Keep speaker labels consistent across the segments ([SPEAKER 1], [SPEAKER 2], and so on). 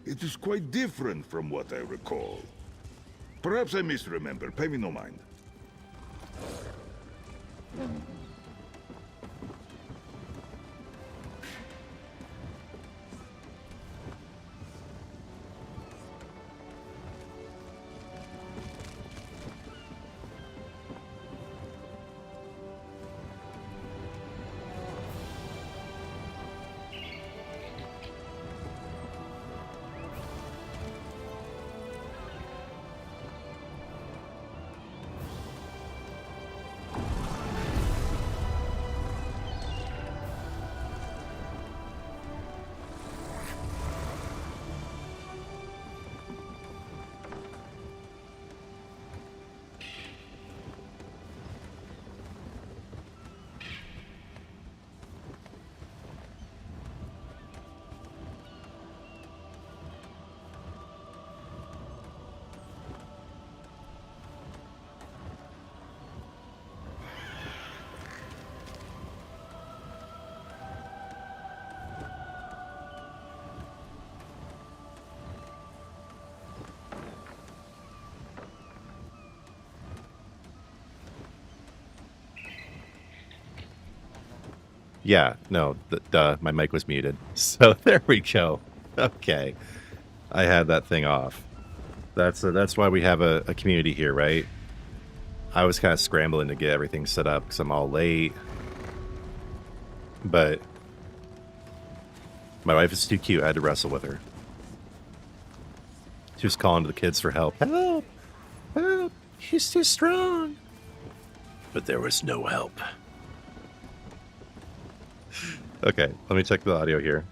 [SPEAKER 1] It is quite different from what I recall. Perhaps I misremember. Pay me no mind.
[SPEAKER 2] Yeah, no, duh, my mic was muted. So there we go. Okay, I had that thing off. That's why we have a community here, right? I was kind of scrambling to get everything set up because I'm all late. But my wife is too cute. I had to wrestle with her. She was calling to the kids for help. Help! Help! She's too strong. But there was no help. Okay, let me check the audio here.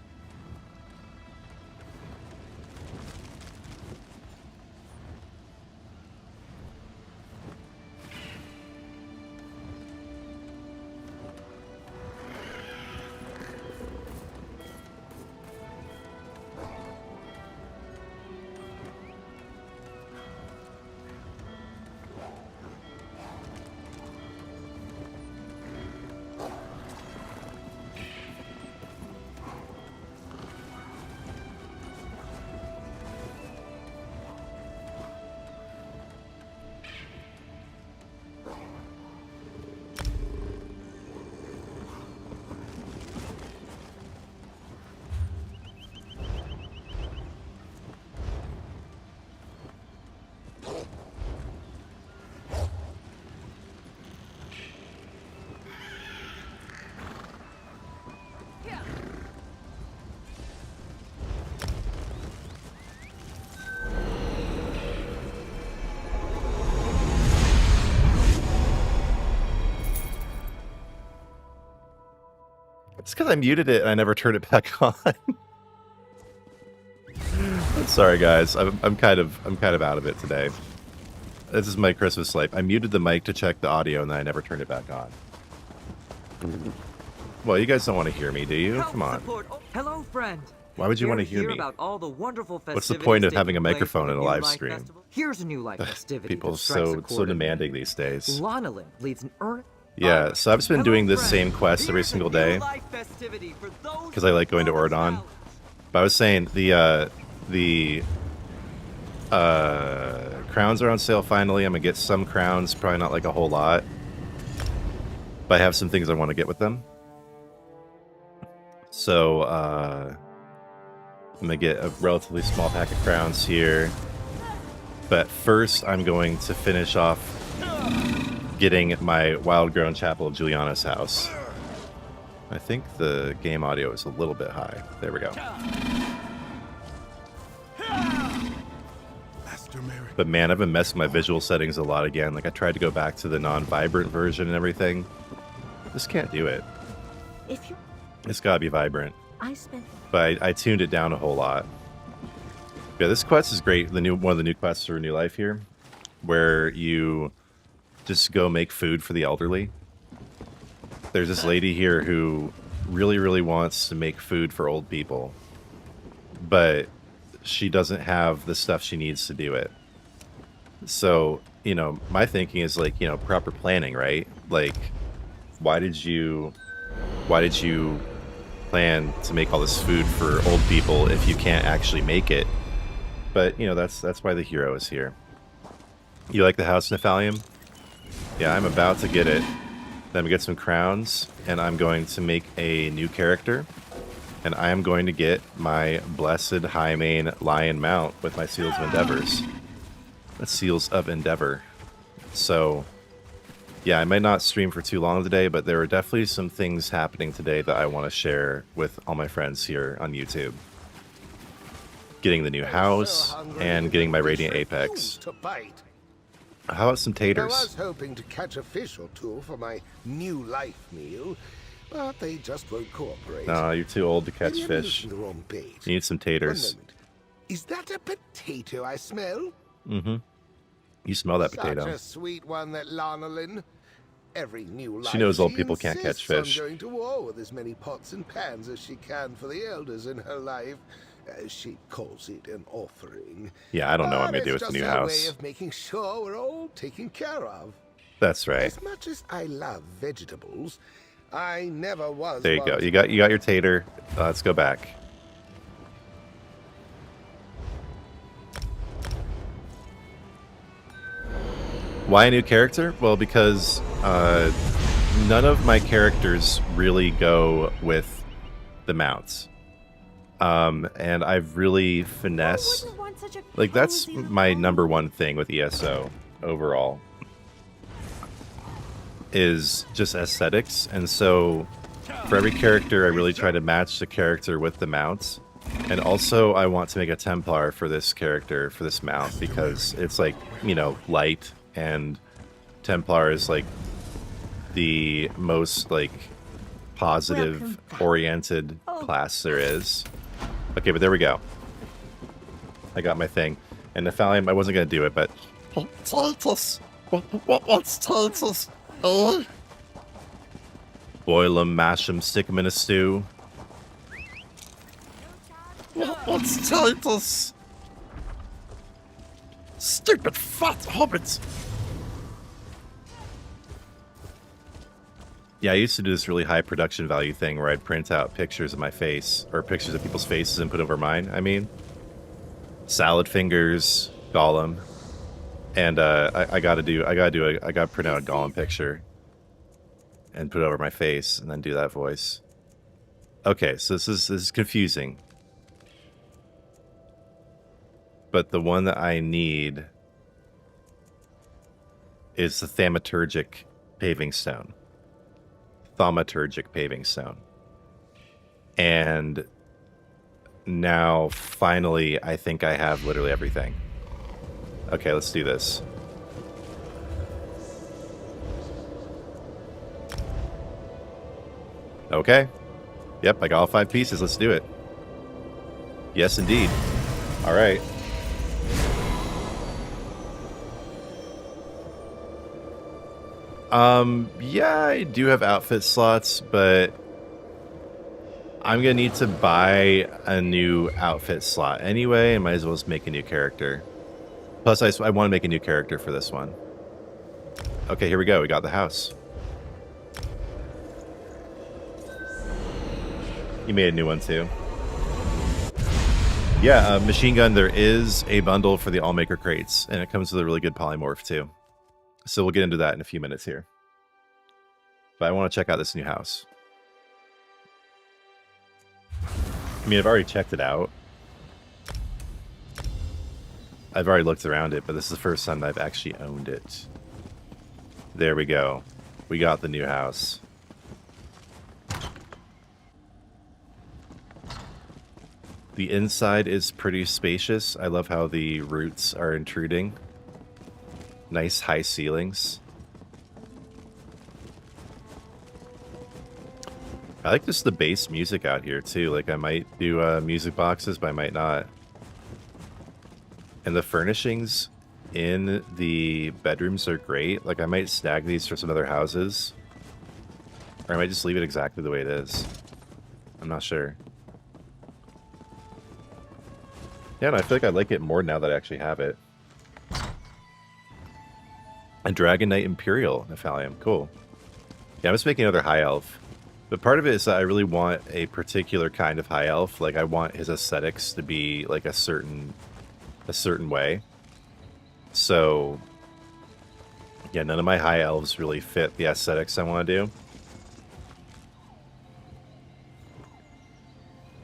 [SPEAKER 2] It's because I muted it and I never turned it back on. Sorry, guys. I'm kind of out of it today. This is my Christmas life. I muted the mic to check the audio and then I never turned it back on. Well, you guys don't want to hear me, do you? Come on.
[SPEAKER 3] Hello, friend.
[SPEAKER 2] Why would you want to hear me?
[SPEAKER 3] About all the wonderful
[SPEAKER 2] What's the point of having a microphone in a live stream?
[SPEAKER 3] Festival? Here's a new life festivity.
[SPEAKER 2] People so demanding these days.
[SPEAKER 3] Lanolin leads an
[SPEAKER 2] Yeah, so I've just been doing this same quest every single day because I like going to Ordon. But I was saying the crowns are on sale finally. I'm gonna get some crowns, probably not like a whole lot, but I have some things I want to get with them. So I'm gonna get a relatively small pack of crowns here. But first, I'm going to finish off getting my Wildgrown Chapel of Julianos house. I think the game audio is a little bit high. There we go. But man, I've been messing with my visual settings a lot again. Like I tried to go back to the non-vibrant version and everything. Just can't do it. It's gotta be vibrant. But I tuned it down a whole lot. Yeah, this quest is great. One of the new quests for New Life here, where you just go make food for the elderly. There's this lady here who really wants to make food for old people, but she doesn't have the stuff she needs to do it. So, you know, my thinking is like, you know, proper planning, right? Like, why did you plan to make all this food for old people if you can't actually make it But, you know, that's why the hero is here. You like the house, Nephalium? Yeah, I'm about to get it. Then we get some crowns, and I'm going to make a new character. And I am going to get my blessed Highmane lion mount with my Seals of Endeavors. That's Seals of Endeavor. So, yeah, I might not stream for too long today, but there are definitely some things happening today that I want to share with all my friends here on YouTube. Getting the new house, and getting my Radiant Apex. How about some taters?
[SPEAKER 4] I was hoping to catch a fish or two for my new life meal, but they just won't cooperate.
[SPEAKER 2] No, you're too old to catch
[SPEAKER 4] Maybe I'm
[SPEAKER 2] fish.
[SPEAKER 4] using the wrong bait.
[SPEAKER 2] You need some taters.
[SPEAKER 4] 1 moment. Is that a potato I smell?
[SPEAKER 2] Mm-hmm. You smell that potato.
[SPEAKER 4] Such a sweet one, that lanolin. Every new life
[SPEAKER 2] She knows old people can't catch fish.
[SPEAKER 4] On going to war with as many pots and pans as she can for the elders in her life. She calls it an offering.
[SPEAKER 2] Yeah, I don't know what I'm going to do with the new house.
[SPEAKER 4] It's just a way of making sure we're all taken care of.
[SPEAKER 2] That's right.
[SPEAKER 4] As much as I love vegetables, I never was.
[SPEAKER 2] There you go. You got your tater. Let's go back. Why a new character? Well, because none of my characters really go with the mounts. And I've really finessed, like, that's my #1 thing with ESO overall, is just aesthetics. And so for every character, I really try to match the character with the mounts. And also I want to make a Templar for this character, for this mount, because it's like, you know, light, and Templar is like the most like positive oriented class there is. Okay, but there we go. I got my thing. And Nephalium, I wasn't going to do it, but...
[SPEAKER 5] Titus! What's Titus? Oh?
[SPEAKER 2] Boil 'em, mash 'em, stick 'em in a stew.
[SPEAKER 5] What's Titus? Stupid fat hobbits!
[SPEAKER 2] Yeah, I used to do this really high production value thing where I'd print out pictures of my face, or pictures of people's faces and put over mine, I mean. Salad fingers, Gollum. And I gotta print out a Gollum picture and put it over my face and then do that voice. Okay, so this is confusing. But the one that I need is the Thaumaturgic Paving Stone. Thaumaturgic Paving Stone. And now, finally, I think I have literally everything. Okay, let's do this. Okay. Yep, I got all 5 pieces. Let's do it. Yes, indeed. All right. Yeah, I do have outfit slots, but I'm gonna need to buy a new outfit slot anyway, and might as well just make a new character. Plus, I want to make a new character for this one. Okay, here we go. We got the house. You made a new one too. Yeah, machine gun, there is a bundle for the Allmaker crates, and it comes with a really good polymorph too. So we'll get into that in a few minutes here. But I want to check out this new house. I mean, I've already checked it out. I've already looked around it, but this is the first time I've actually owned it. There we go. We got the new house. The inside is pretty spacious. I love how the roots are intruding. Nice high ceilings. I like just the bass music out here too. Like I might do music boxes, but I might not. And the furnishings in the bedrooms are great. Like I might snag these for some other houses. Or I might just leave it exactly the way it is. I'm not sure. Yeah, no, I feel like I like it more now that I actually have it. And Dragon Knight Imperial Nephalium. Cool. Yeah, I'm just making another High Elf. But part of it is that I really want a particular kind of High Elf. Like, I want his aesthetics to be, like, a certain a certain way. So, yeah, none of my high elves really fit the aesthetics I want to do.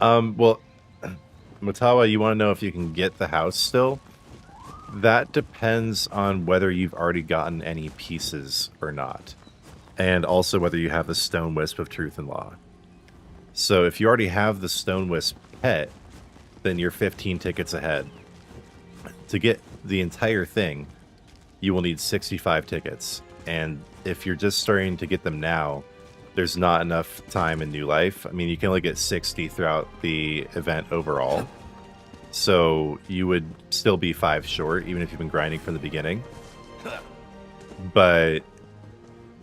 [SPEAKER 2] Well, Matawa, you want to know if you can get the house still? That depends on whether you've already gotten any pieces or not. And also whether you have the Stone Wisp of Truth and Law. So if you already have the Stone Wisp pet, then you're 15 tickets ahead. To get the entire thing, you will need 65 tickets. And if you're just starting to get them now, there's not enough time in New Life. I mean, you can only get 60 throughout the event overall. So you would still be 5 short, even if you've been grinding from the beginning. But,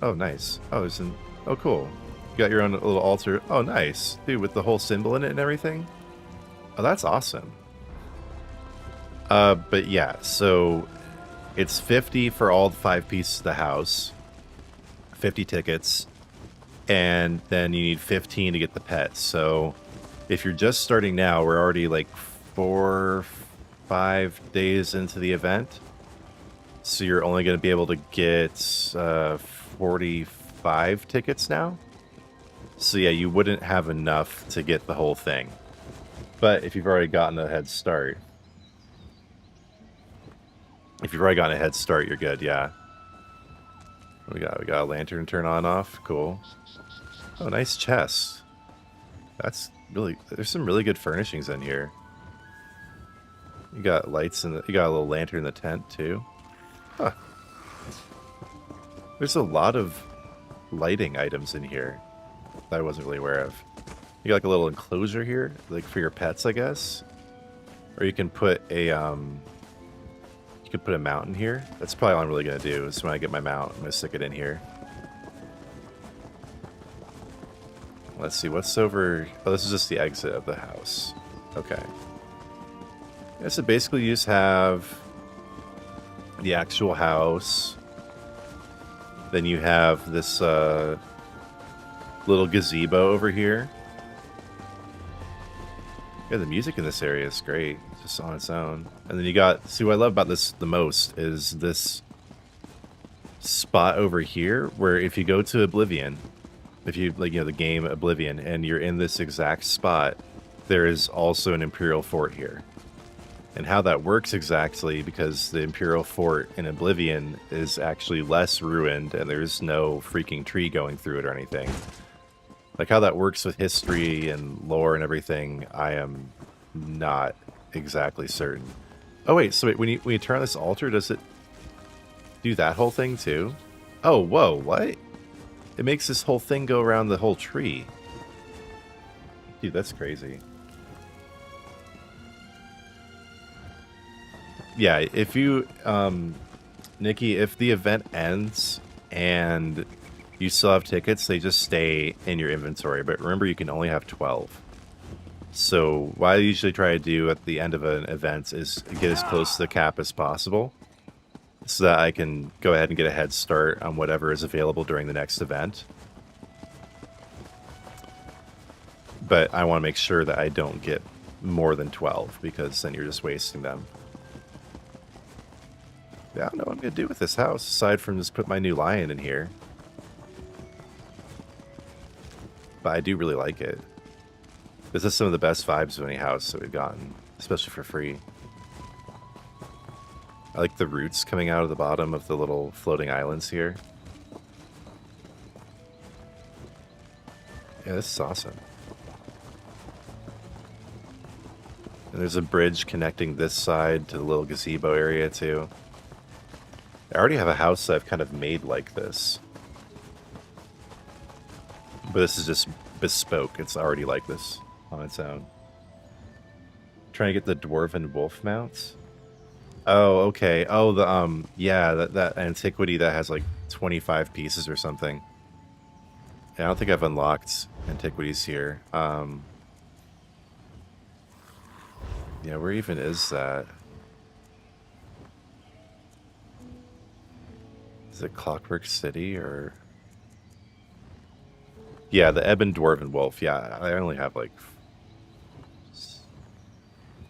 [SPEAKER 2] oh, nice. Oh, there's an, oh, cool. You got your own little altar. Oh, nice. Dude, with the whole symbol in it and everything. Oh, that's awesome. But yeah, so it's 50 for all 5 pieces of the house. 50 tickets. And then you need 15 to get the pet. So if you're just starting now, we're already like 4-5 days into the event. So you're only going to be able to get 45 tickets now. So yeah, you wouldn't have enough to get the whole thing. But if you've already gotten a head start... If you've already gotten a head start, you're good, yeah. What we got? We got a lantern turn on off. Cool. Oh, nice chest. That's really... There's some really good furnishings in here. You got lights in the... You got a little lantern in the tent, too. Huh. There's a lot of lighting items in here that I wasn't really aware of. You got like a little enclosure here, like for your pets, I guess. Or you can put a... You could put a mount in here. That's probably all I'm really going to do is when I get my mount, I'm going to stick it in here. Let's see, what's over... Oh, this is just the exit of the house. Okay. Yeah, so basically you just have the actual house. Then you have this little gazebo over here. Yeah, the music in this area is great. Just on its own. And then you got... See, what I love about this the most is this spot over here where if you go to Oblivion... If you, like, you know, the game Oblivion, and you're in this exact spot, there is also an Imperial Fort here. And how that works exactly, because the Imperial Fort in Oblivion is actually less ruined, and there's no freaking tree going through it or anything. Like, how that works with history and lore and everything, I am not exactly certain. Oh, wait, so wait, when you turn on this altar, does it do that whole thing, too? Oh, whoa, what? It makes this whole thing go around the whole tree. Dude, that's crazy. Yeah, if you, Nikki, if the event ends and you still have tickets, they just stay in your inventory. But remember, you can only have 12. So what I usually try to do at the end of an event is get as close to the cap as possible, so that I can go ahead and get a head start on whatever is available during the next event. But I want to make sure that I don't get more than 12, because then you're just wasting them. Yeah, I don't know what I'm going to do with this house, aside from just put my new lion in here. But I do really like it. This is some of the best vibes of any house that we've gotten, especially for free. I like the roots coming out of the bottom of the little floating islands here. Yeah, this is awesome. And there's a bridge connecting this side to the little gazebo area too. I already have a house that I've kind of made like this. But this is just bespoke. It's already like this on its own. Trying to get the dwarven wolf mounts. Oh, okay. Oh, the yeah, that antiquity that has like 25 pieces or something. Yeah, I don't think I've unlocked antiquities here. Yeah, where even is that? Is it Clockwork City or? Yeah, the Ebon Dwarven Wolf. Yeah, I only have like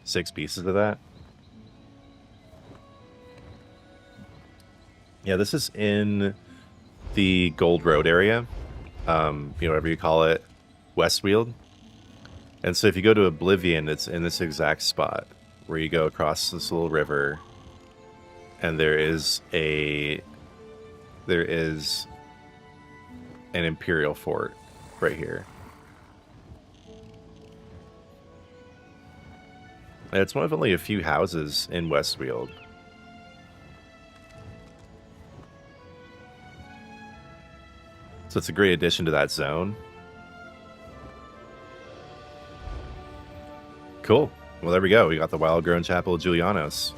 [SPEAKER 2] 6 pieces of that. Yeah, this is in the Gold Road area, whatever you call it, Westfield. And so if you go to Oblivion, it's in this exact spot where you go across this little river, and there is an Imperial fort right here. And it's one of only a few houses in Westfield. So it's a great addition to that zone. Cool. Well, there we go. We got the Wildgrown Chapel of Julianos.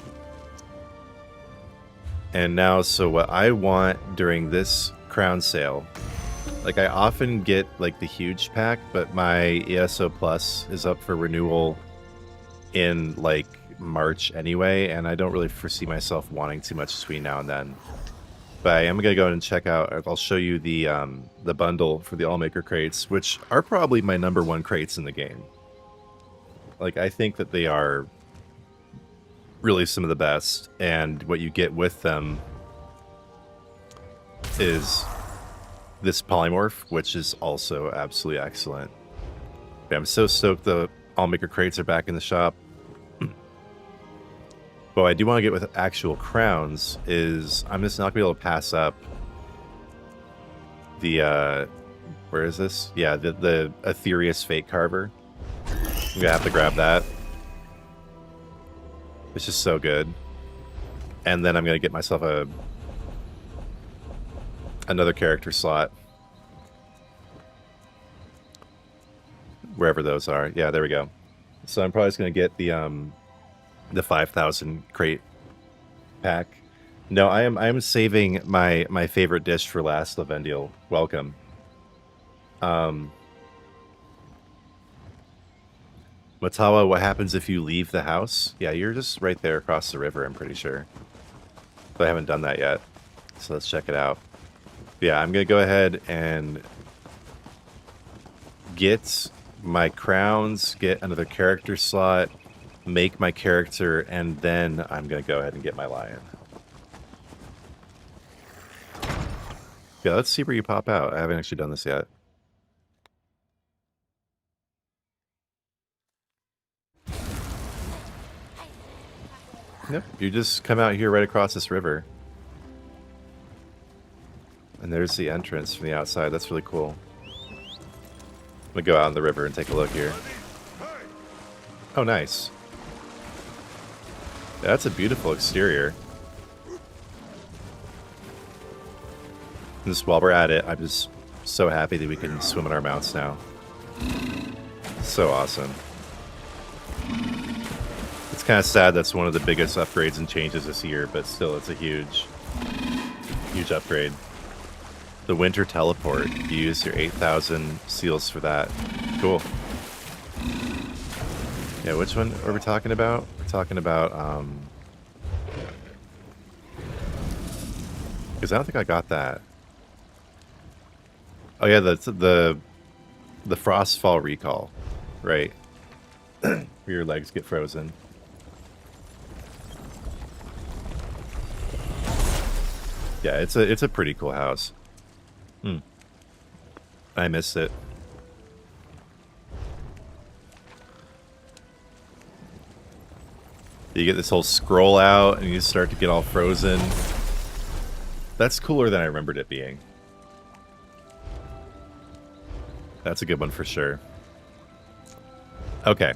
[SPEAKER 2] And now, so what I want during this crown sale, like I often get like the huge pack, but my ESO Plus is up for renewal in like March anyway, and I don't really foresee myself wanting too much between now and then. But I am going to go and check out, I'll show you the bundle for the Allmaker crates, which are probably my #1 crates in the game. Like, I think that they are really some of the best, and what you get with them is this polymorph, which is also absolutely excellent. But I'm so stoked the Allmaker crates are back in the shop. But what I do want to get with actual crowns is I'm just not going to be able to pass up the, where is this? Yeah, the Aetherius Fate Carver. I'm going to have to grab that. It's just so good. And then I'm going to get myself another character slot. Wherever those are. Yeah, there we go. So I'm probably just going to get the 5,000 crate pack. No, I am saving my favorite dish for last, Lavendial. Welcome. Matawa, what happens if you leave the house? Yeah, you're just right there across the river, I'm pretty sure. But I haven't done that yet. So let's check it out. Yeah, I'm going to go ahead and get my crowns, get another character slot, make my character, and then I'm going to go ahead and get my lion. Yeah, let's see where you pop out. I haven't actually done this yet. Yep, you just come out here right across this river. And there's the entrance from the outside. That's really cool. I'm going to go out on the river and take a look here. Oh, nice. Yeah, that's a beautiful exterior. And just while we're at it, I'm just so happy that we can swim in our mounts now. So awesome. It's kind of sad that's one of the biggest upgrades and changes this year, but still, it's a huge upgrade. The Winter Teleport. You use your 8,000 seals for that. Cool. Yeah, which one are we talking about? We're talking about, because I don't think I got that. Oh yeah, that's the Frostfall recall, right? Where your legs get frozen. Yeah, it's a pretty cool house. I missed it. You get this whole scroll out and you start to get all frozen. That's cooler than I remembered it being. That's a good one for sure. Okay.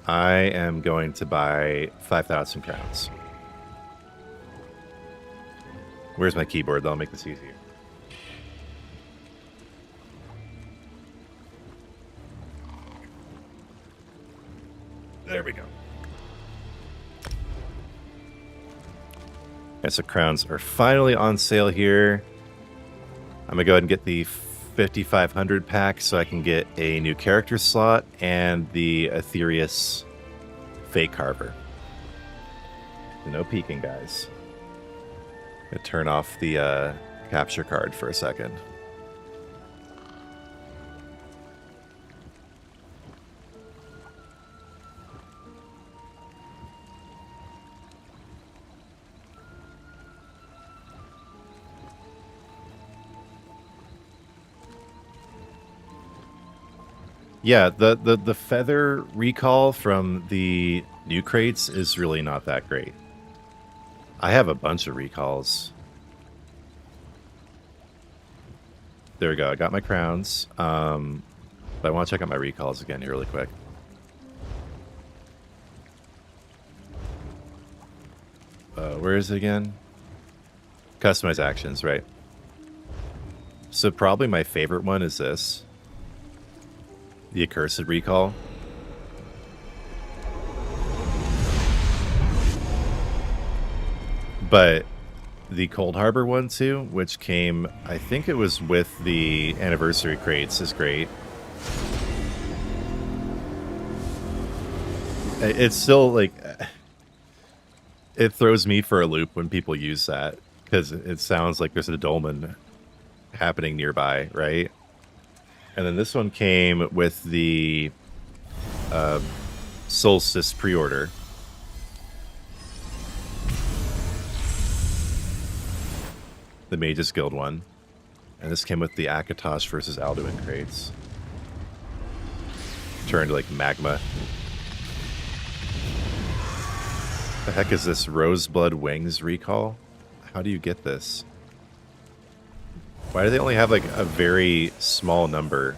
[SPEAKER 2] I am going to buy 5,000 crowns. Where's my keyboard? That'll make this easier. There we go. Okay, so crowns are finally on sale here. I'm gonna go ahead and get the 5,500 pack so I can get a new character slot and the Aetherius Fate Carver. No peeking, guys. I'm gonna turn off the capture card for a second. Yeah, the feather recall from the new crates is really not that great. I have a bunch of recalls. There we go. I got my crowns. But I want to check out my recalls again here really quick. Where is it again? Customize actions, right? So probably my favorite one is this. The Accursed Recall. But the Cold Harbor one too, which came, I think it was with the anniversary crates, is great. It's still like, it throws me for a loop when people use that, because it sounds like there's a dolmen happening nearby, right? And then this one came with the Solstice pre-order. The Mage's Guild one. And this came with the Akatosh versus Alduin crates. Turned like magma. The heck is this Roseblood Wings recall? How do you get this? Why do they only have like a very small number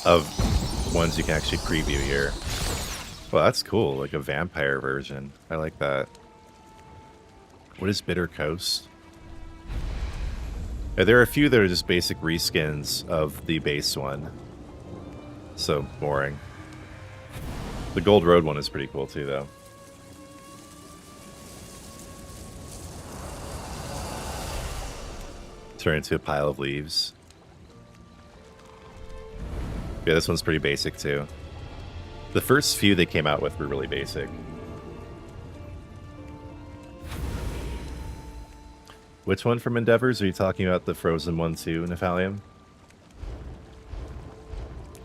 [SPEAKER 2] of ones you can actually preview here? Well, that's cool. Like a vampire version. I like that. What is Bitter Coast? Yeah, there are a few that are just basic reskins of the base one. So boring. The Gold Road one is pretty cool too, though. Turn into a pile of leaves. Yeah, this one's pretty basic too. The first few they came out with were really basic. Which one from Endeavors? Are you talking about the Frozen one too, Nephalium?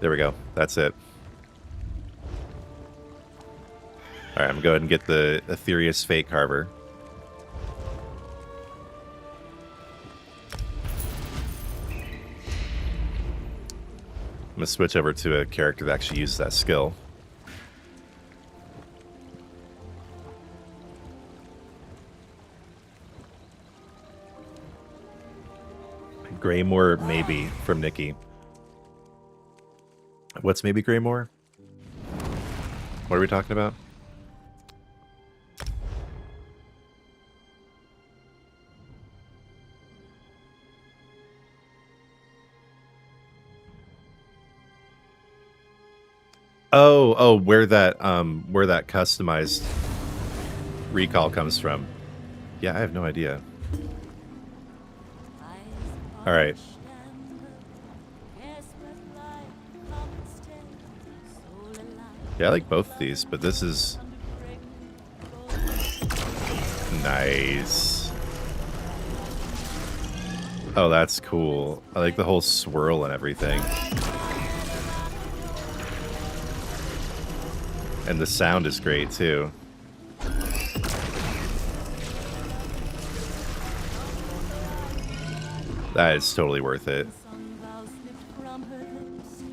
[SPEAKER 2] There we go. That's it. Alright, I'm going to go ahead and get the Aetherius Fate Carver. I'm going to switch over to a character that actually uses that skill. Greymore, maybe, from Nikki. What's maybe Greymore? What are we talking about? Oh, where that customized recall comes from. Yeah, I have no idea. All right. Yeah, I like both of these, but this is nice. Oh, that's cool. I like the whole swirl and everything. And the sound is great, too. That is totally worth it.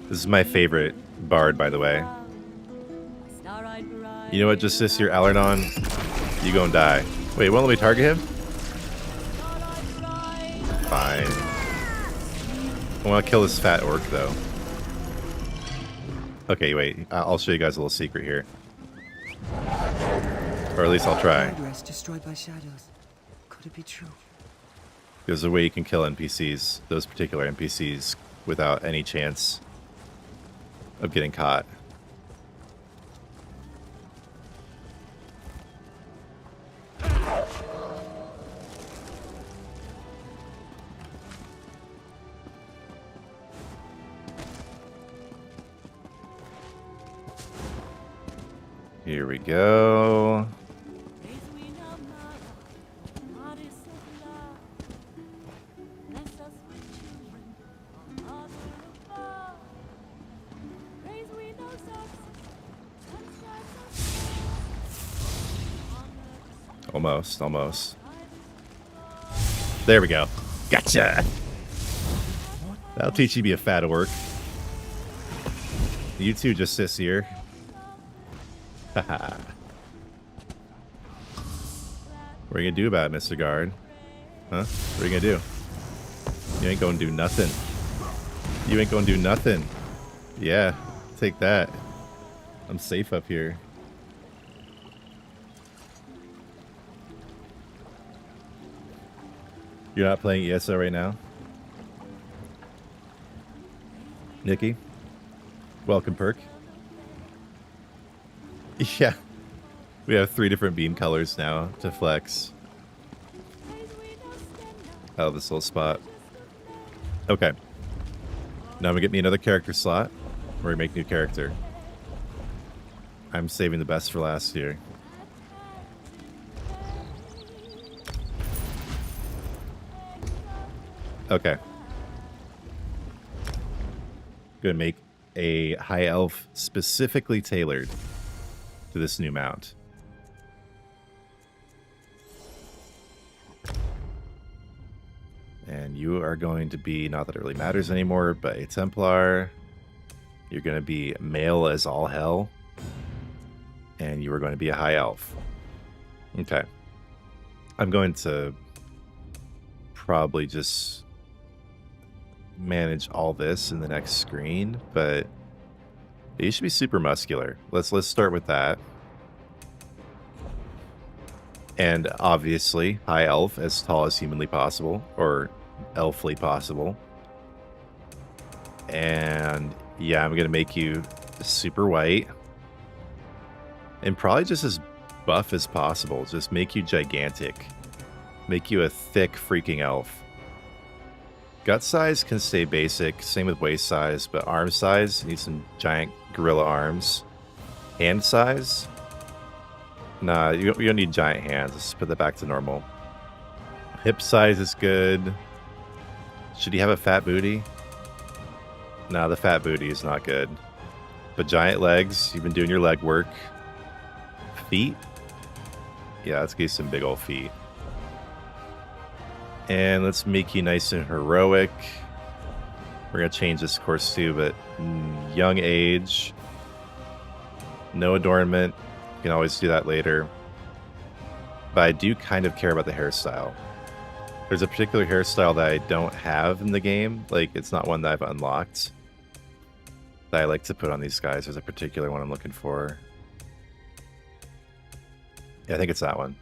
[SPEAKER 2] This is my favorite bard, by the way. You know what, just this here, Alernon, you gonna die. Wait, won't let me target him? Fine. I want to kill this fat orc, though. Okay, wait. I'll show you guys a little secret here. Or at least I'll try.
[SPEAKER 3] Destroyed by shadows. Could it be true?
[SPEAKER 2] There's a way you can kill NPCs, those particular NPCs, without any chance of getting caught. Here we go. Almost. There we go. Gotcha! That'll teach you to be a fat orc. You two just sis here. Haha. What are you gonna do about it, Mr. Guard? Huh? What are you gonna do? You ain't gonna do nothing. You ain't gonna do nothing. Yeah, take that. I'm safe up here. You're not playing ESO right now? Nikki? Welcome, Perk. Yeah. We have 3 different beam colors now to flex. Oh, this little spot. Okay. Now I'm gonna get me another character slot. We're gonna make new character. I'm saving the best for last here. Okay. Gonna make a High Elf specifically tailored to this new mount. And you are going to be, not that it really matters anymore, but a Templar. You're going to be male as all hell. And you are going to be a High Elf. Okay. I'm going to probably just manage all this in the next screen, but you should be super muscular. Let's start with that. And obviously, High Elf, as tall as humanly possible, or elfly possible. And yeah, I'm gonna make you super white. And probably just as buff as possible. Just make you gigantic. Make you a thick freaking elf. Gut size can stay basic, same with waist size, but arm size, need some giant gorilla arms. Hand size? Nah, you don't need giant hands. Let's put that back to normal. Hip size is good. Should he have a fat booty? Nah, the fat booty is not good. But giant legs, you've been doing your leg work. Feet? Yeah, let's get some big old feet. And let's make you nice and heroic. We're going to change this course too, but young age. No adornment. You can always do that later. But I do kind of care about the hairstyle. There's a particular hairstyle that I don't have in the game. Like, it's not one that I've unlocked. That I like to put on these guys. There's a particular one I'm looking for. Yeah, I think it's that one.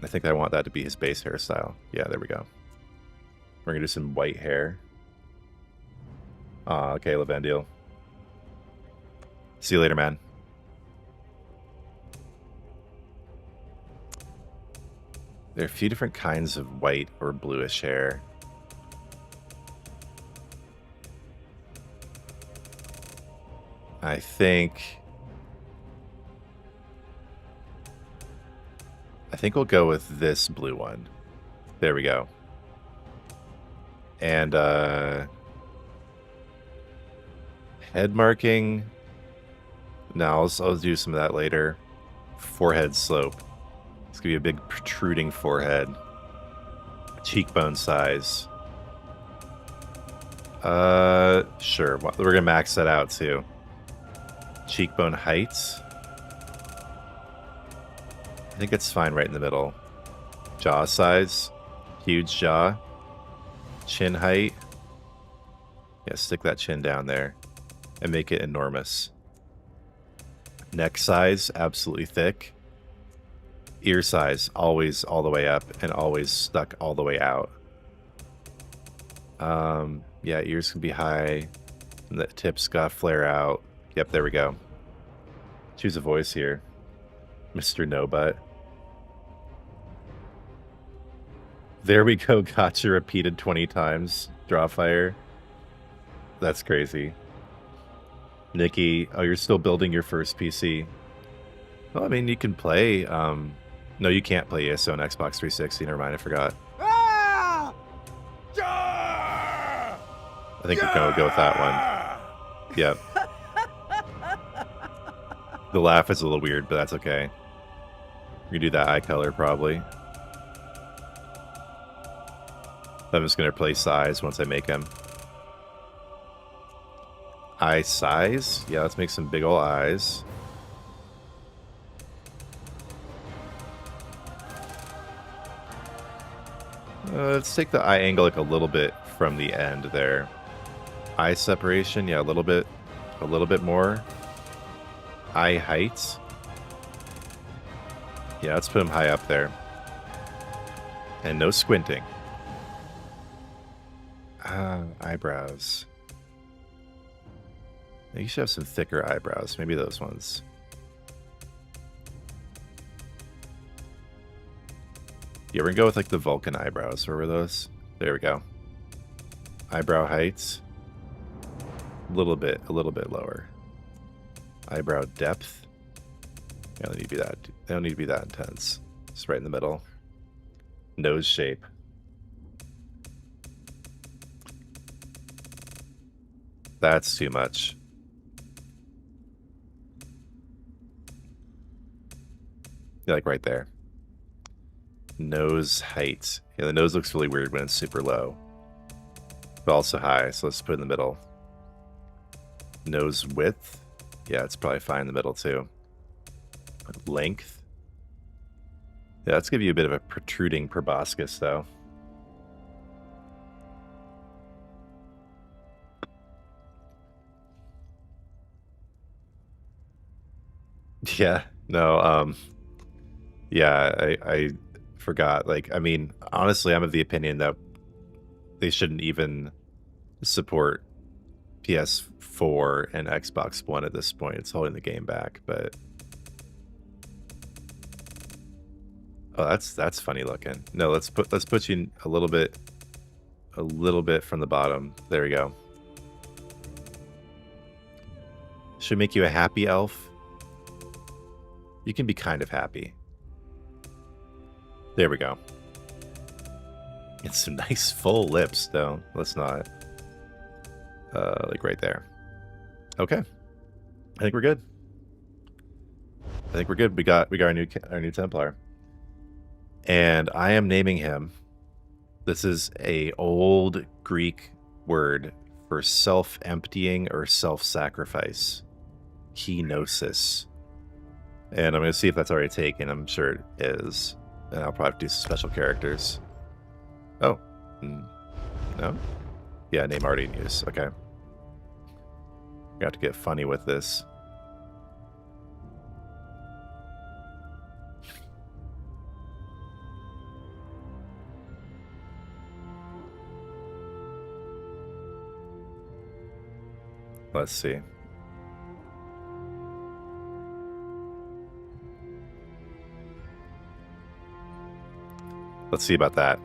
[SPEAKER 2] I think I want that to be his base hairstyle. Yeah, there we go. We're going to do some white hair. Aw, okay, Lavendil. See you later, man. There are a few different kinds of white or bluish hair. I think we'll go with this blue one. There we go. And head marking. No, I'll do some of that later. Forehead slope. It's gonna be a big protruding forehead. Cheekbone size. Sure. We're gonna max that out too. Cheekbone height. I think it's fine right in the middle. Jaw size. Huge jaw. Chin height. Yeah, stick that chin down there. And make it enormous. Neck size, absolutely thick. Ear size, always all the way up and always stuck all the way out. Yeah, ears can be high. And the tips got flare out. Yep, there we go. Choose a voice here. Mr. No Butt. There we go, gotcha repeated 20 times. Draw fire. That's crazy. Nikki, oh, you're still building your first PC. Well, I mean, you can play. No, you can't play ESO on Xbox 360. Never mind, I forgot.
[SPEAKER 1] Ah!
[SPEAKER 2] I think we're going to go with that one. Yep. The laugh is a little weird, but that's okay. We're going to do that eye color, probably. I'm just going to replace the eyes once I make him. Eye size. Yeah, let's make some big ol' eyes. Let's take the eye angle like a little bit from the end there. Eye separation, yeah, a little bit more. Eye height. Yeah, let's put him high up there. And no squinting. Eyebrows. You should have some thicker eyebrows. Maybe those ones. Yeah, we're gonna go with like the Vulcan eyebrows. Where were those? There we go. Eyebrow heights. A little bit lower. Eyebrow depth. Yeah, they don't need to be that. They don't need to be that intense. Just right in the middle. Nose shape. That's too much. Yeah, like right there. Nose height. Yeah, the nose looks really weird when it's super low. But also high, so let's put it in the middle. Nose width. Yeah, it's probably fine in the middle too. Length. Yeah, let's give you a bit of a protruding proboscis though. Yeah, no, yeah, I forgot. Like, I mean, honestly, I'm of the opinion that they shouldn't even support PS4 and Xbox One at this point. It's holding the game back, but oh, that's funny looking. No, let's put you a little bit from the bottom. There we go. Should make you a happy elf. You can be kind of happy. There we go. It's some nice full lips, though. Let's not. Like right there. Okay. I think we're good. We got our new Templar. And I am naming him. This is a old Greek word for self-emptying or self-sacrifice. Kenosis. And I'm going to see if that's already taken. I'm sure it is. And I'll probably do some special characters. Oh. No? Yeah, name already in use. Okay. Got to get funny with this. Let's see. Let's see about that.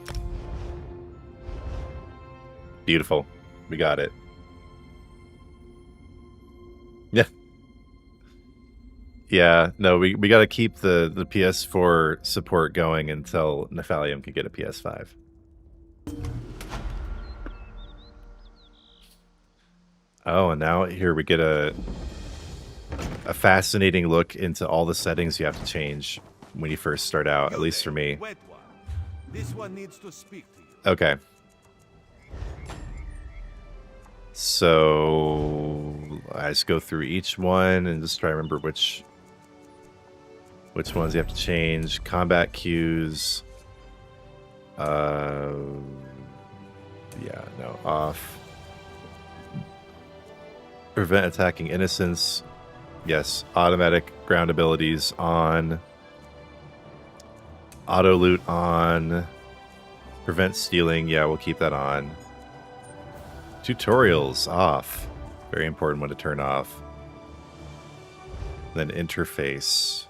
[SPEAKER 2] Beautiful. We got it. Yeah. Yeah, no, we got to keep the PS4 support going until Nephalium can get a PS5. Oh, and now here we get a fascinating look into all the settings you have to change when you first start out, at least for me.
[SPEAKER 6] This one needs to speak to you.
[SPEAKER 2] Okay. So I just go through each one and just try to remember which ones you have to change. Combat cues. Yeah, no, off. Prevent attacking innocents. Yes, automatic ground abilities on. Auto loot on. Prevent stealing. Yeah, we'll keep that on. Tutorials off. Very important one to turn off. Then interface.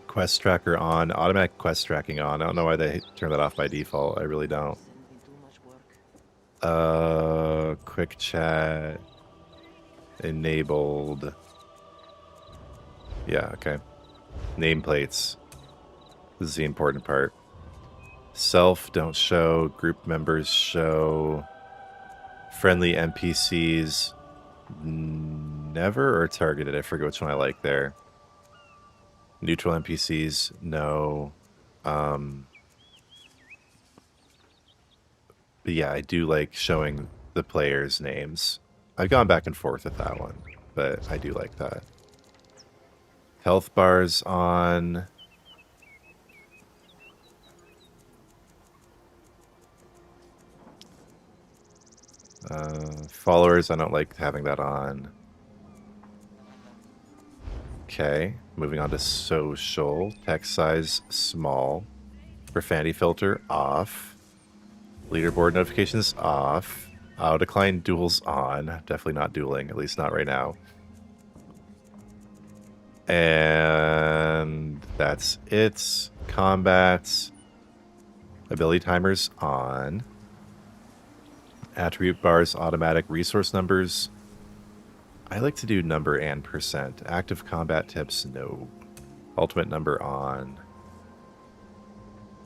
[SPEAKER 2] Quest tracker on. Automatic quest tracking on. I don't know why they turn that off by default. I really don't. Quick chat. Enabled. Yeah, okay. Nameplates. This is the important part. Self, don't show. Group members show. Friendly NPCs, never, or targeted. I forget which one I like there. Neutral NPCs, no. But yeah, I do like showing the players' names. I've gone back and forth with that one, but I do like that. Health bars on. Followers, I don't like having that on. Okay, moving on to social. Text size small. Profanity filter off. Leaderboard notifications off. Auto decline duels on. Definitely not dueling, at least not right now. And that's it. Combat. Ability timers on. Attribute bars, automatic resource numbers. I like to do number and percent. Active combat tips, no. Ultimate number on.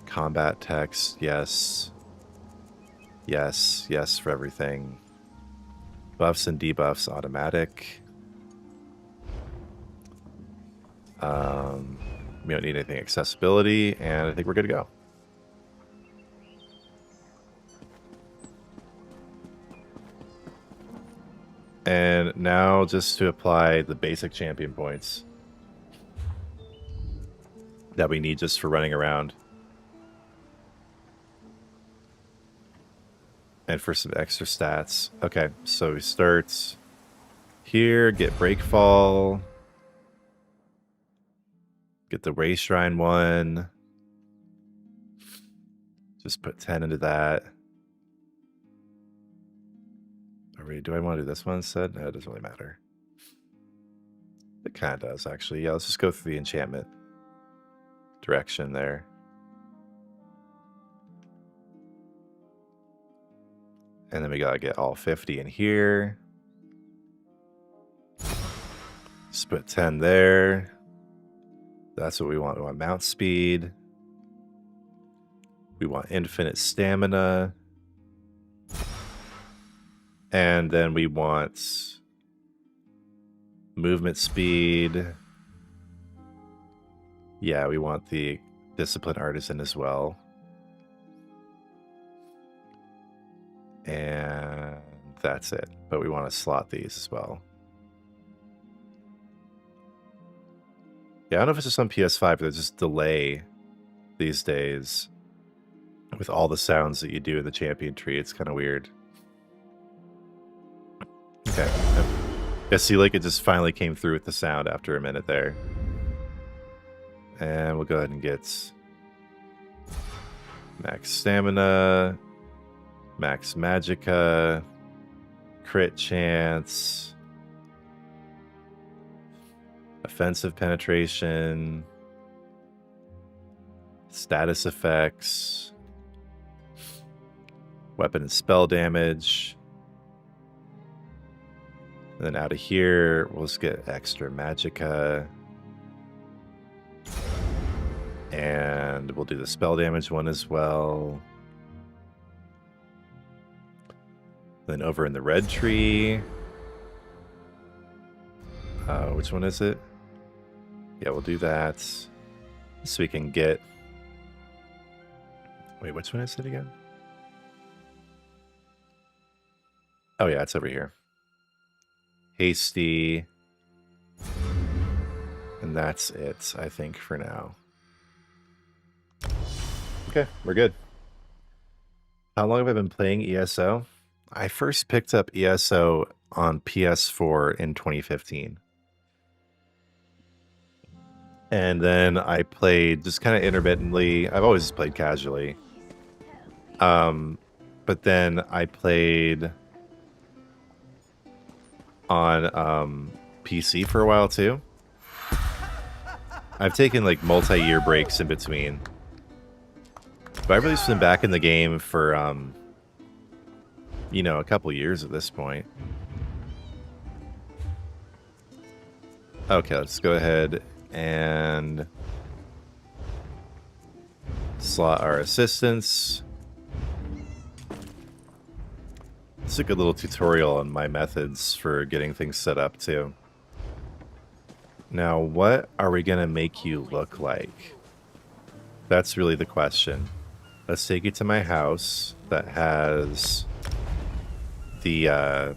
[SPEAKER 2] Combat text, yes. Yes, yes for everything. Buffs and debuffs, automatic. We don't need anything accessibility, and I think we're good to go. And now just to apply the basic champion points that we need just for running around. And for some extra stats. Okay, so we start here, get Breakfall. Get the Way Shrine one. Just put 10 into that. Do I want to do this one instead? No, it doesn't really matter. It kind of does, actually. Yeah, let's just go through the enchantment direction there. And then we gotta get all 50 in here. Just put 10 there. That's what we want. We want mount speed. We want infinite stamina. And then we want movement speed. Yeah, we want the discipline artisan as well. And that's it. But we want to slot these as well. Yeah, I don't know if it's just on PS5, but there's just delay these days with all the sounds that you do in the champion tree. It's kind of weird. Okay. I see like it just finally came through with the sound after a minute there. And we'll go ahead and get max stamina, max magicka, crit chance, offensive penetration, status effects, weapon and spell damage. And then out of here, we'll just get extra magicka. And we'll do the spell damage one as well. Then over in the red tree. Which one is it? Yeah, we'll do that. So we can get... Wait, which one is it again? Oh yeah, it's over here. Hasty. And that's it, I think, for now. Okay, we're good. How long have I been playing ESO? I first picked up ESO on PS4 in 2015. And then I played just kind of intermittently. I've always played casually. But then I played on PC for a while too. I've taken like multi-year breaks in between. But I've really just been back in the game for, you know, a couple years at this point. Okay, let's go ahead and slot our assistants. It's a good little tutorial on my methods for getting things set up too. Now, what are we going to make you look like? That's really the question. Let's take you to my house that has the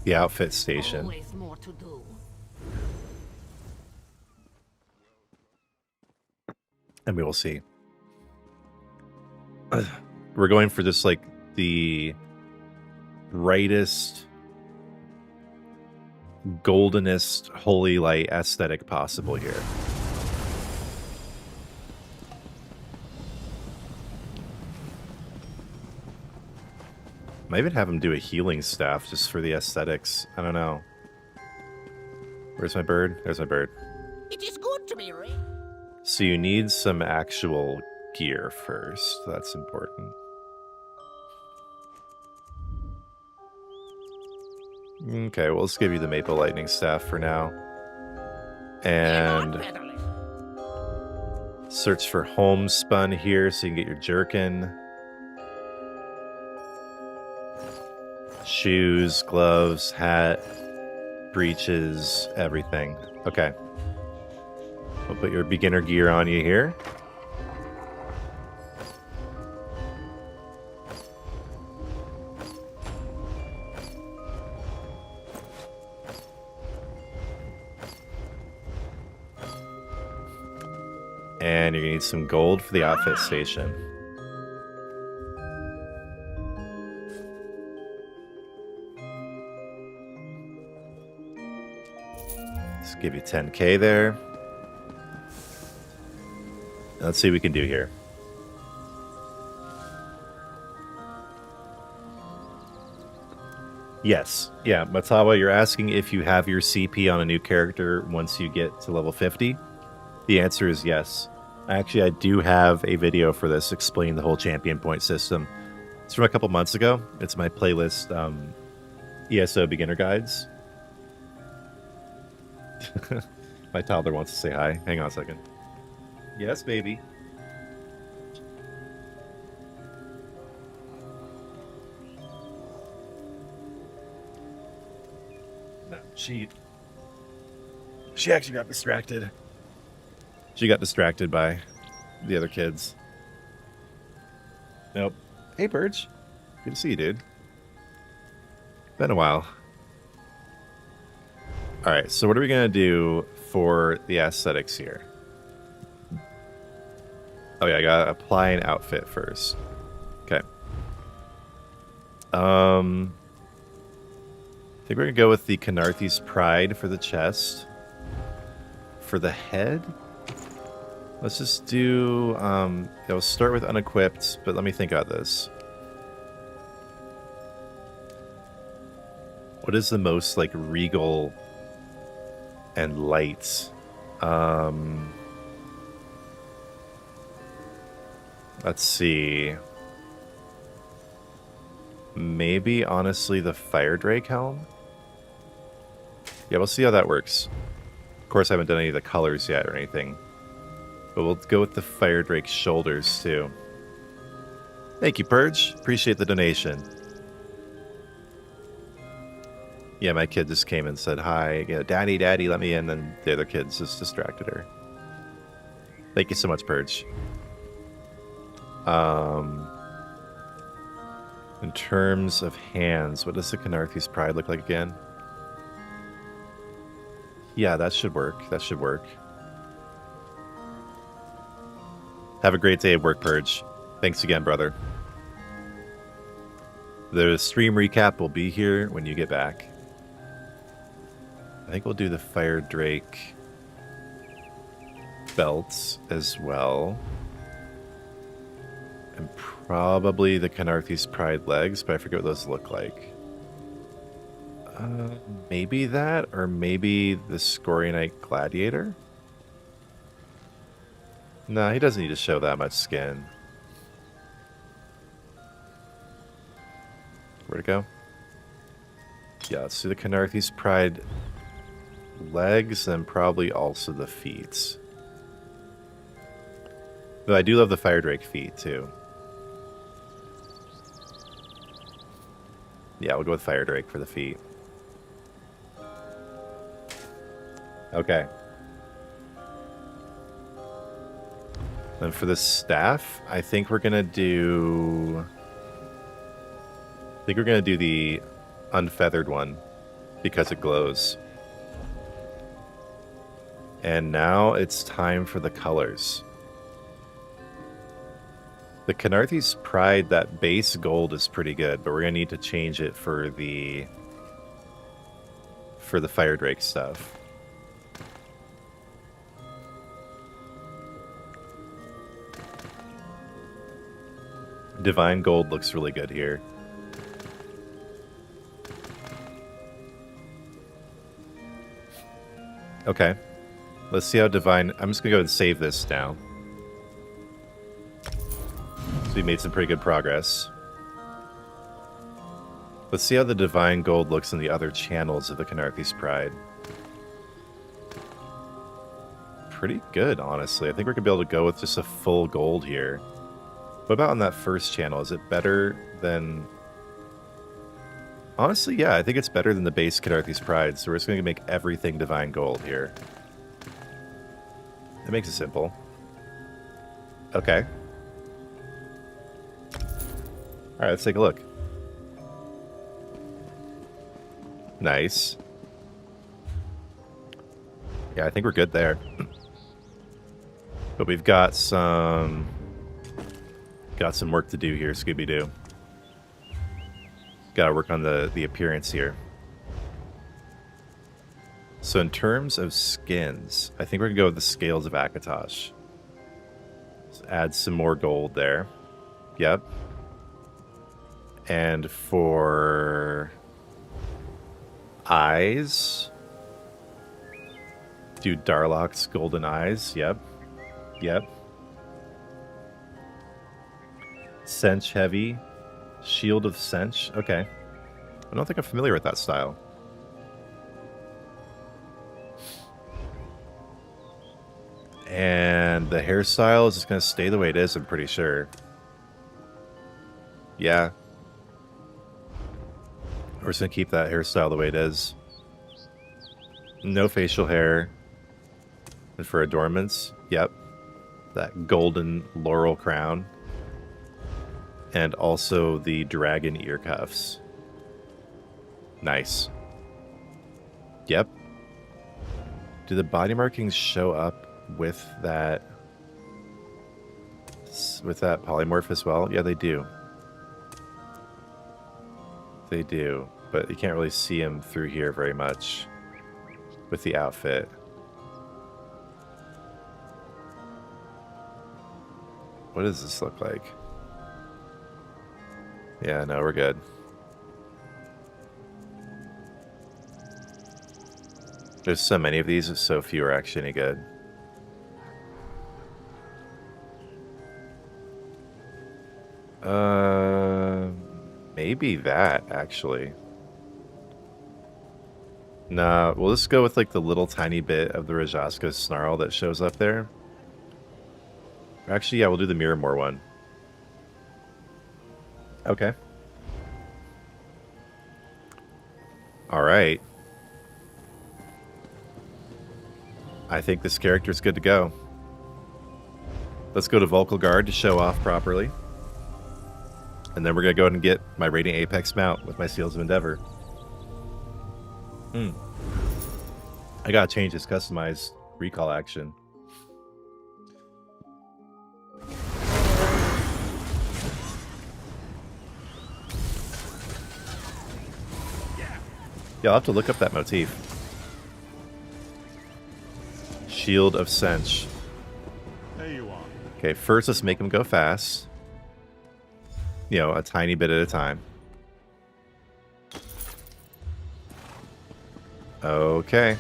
[SPEAKER 2] The outfit station.
[SPEAKER 7] Always more to do.
[SPEAKER 2] And we will see. We're going for just like the brightest, goldenest holy light aesthetic possible here. Might even have him do a healing staff just for the aesthetics. I don't know. Where's my bird? There's my bird.
[SPEAKER 7] It is good to be rich.
[SPEAKER 2] So you need some actual gear first. That's important. Okay, well, let's give you the Maple Lightning Staff for now. And search for homespun here so you can get your jerkin. Shoes, gloves, hat, breeches, everything. Okay. We'll put your beginner gear on you here. And you're gonna need some gold for the outfit station. Let's give you 10k there. Let's see what we can do here. Yes. Yeah, Matawa, you're asking if you have your CP on a new character once you get to level 50. The answer is yes. Actually, I do have a video for this explaining the whole champion point system. It's from a couple months ago. It's my playlist, ESO beginner guides. My toddler wants to say hi. Hang on a second. Yes, baby. No, she actually got distracted. She got distracted by the other kids. Nope. Hey, Purge. Good to see you, dude. Been a while. Alright, so what are we going to do for the aesthetics here? Oh yeah, I got to apply an outfit first. Okay. I think we're going to go with the Canarthi's Pride for the chest. For the head? Let's just do, yeah, we'll start with unequipped, but let me think about this. What is the most, like, regal and light? Let's see. Maybe, honestly, the Fire Drake helm? Yeah, we'll see how that works. Of course, I haven't done any of the colors yet or anything. But we'll go with the Fire Drake shoulders, too. Thank you, Purge. Appreciate the donation. Yeah, my kid just came and said, hi, you know, Daddy, Daddy, let me in. And the other kids just distracted her. Thank you so much, Purge. In terms of hands, what does the Canarthi's Pride look like again? Yeah, that should work. That should work. Have a great day at work, Purge. Thanks again, brother. The stream recap will be here when you get back. I think we'll do the Fire Drake belts as well. And probably the Canarthi's Pride legs, but I forget what those look like. Maybe that, or maybe the Scorionite Gladiator? No, he doesn't need to show that much skin. Where'd it go? Yeah, let's do the Canarthi's Pride legs and probably also the feet. But I do love the Fire Drake feet, too. Yeah, we'll go with Fire Drake for the feet. Okay. Then for the staff, I think we're gonna do... I think we're gonna do the unfeathered one. because it glows. And now it's time for the colors. The Canarthy's Pride, that base gold is pretty good, but we're going to need to change it for the Fire Drake stuff. Divine Gold looks really good here. Okay. Let's see how Divine... I'm just going to go ahead and save this now. So we made some pretty good progress. Let's see how the Divine Gold looks in the other channels of the Canarthy's Pride. Pretty good, honestly. I think we're going to be able to go with just a full gold here. What about on that first channel? Is it better than... Honestly, yeah, I think it's better than the base Canarthy's Pride, so we're just going to make everything Divine Gold here. That makes it simple. Okay. Alright, let's take a look. Nice. Yeah, I think we're good there. But we've got some work to do here, Scooby-Doo. Gotta work on the appearance here. So in terms of skins, I think we're gonna go with the Scales of Akatosh. Let's add some more gold there. Yep. And for eyes, do Darlock's golden eyes. Yep. Yep. Sench heavy. Shield of Sench. Okay. I don't think I'm familiar with that style. And the hairstyle is just going to stay the way it is, I'm pretty sure. Yeah. We're just going to keep that hairstyle the way it is. No facial hair. And for adornments, yep. That golden laurel crown. And also the dragon ear cuffs. Nice. Yep. Do the body markings show up with that polymorph as well? Yeah, they do. They do, but you can't really see them through here very much with the outfit. What does this look like? Yeah, no, we're good. There's so many of these, so few are actually any good. Maybe that, actually. Nah, we'll just go with, like, the little tiny bit of the Rajasco snarl that shows up there. Actually, yeah, we'll do the Miramore one. Okay. Alright. I think this character's good to go. Let's go to Volkilgard to show off properly. And then we're going to go ahead and get my Radiant Apex mount with my Seals of Endeavor. I gotta change this customized recall action. Yeah, I'll have to look up that motif. Shield of Sench.
[SPEAKER 6] There you are.
[SPEAKER 2] Okay, first let's make him go fast. You know, a tiny bit at a time. Okay.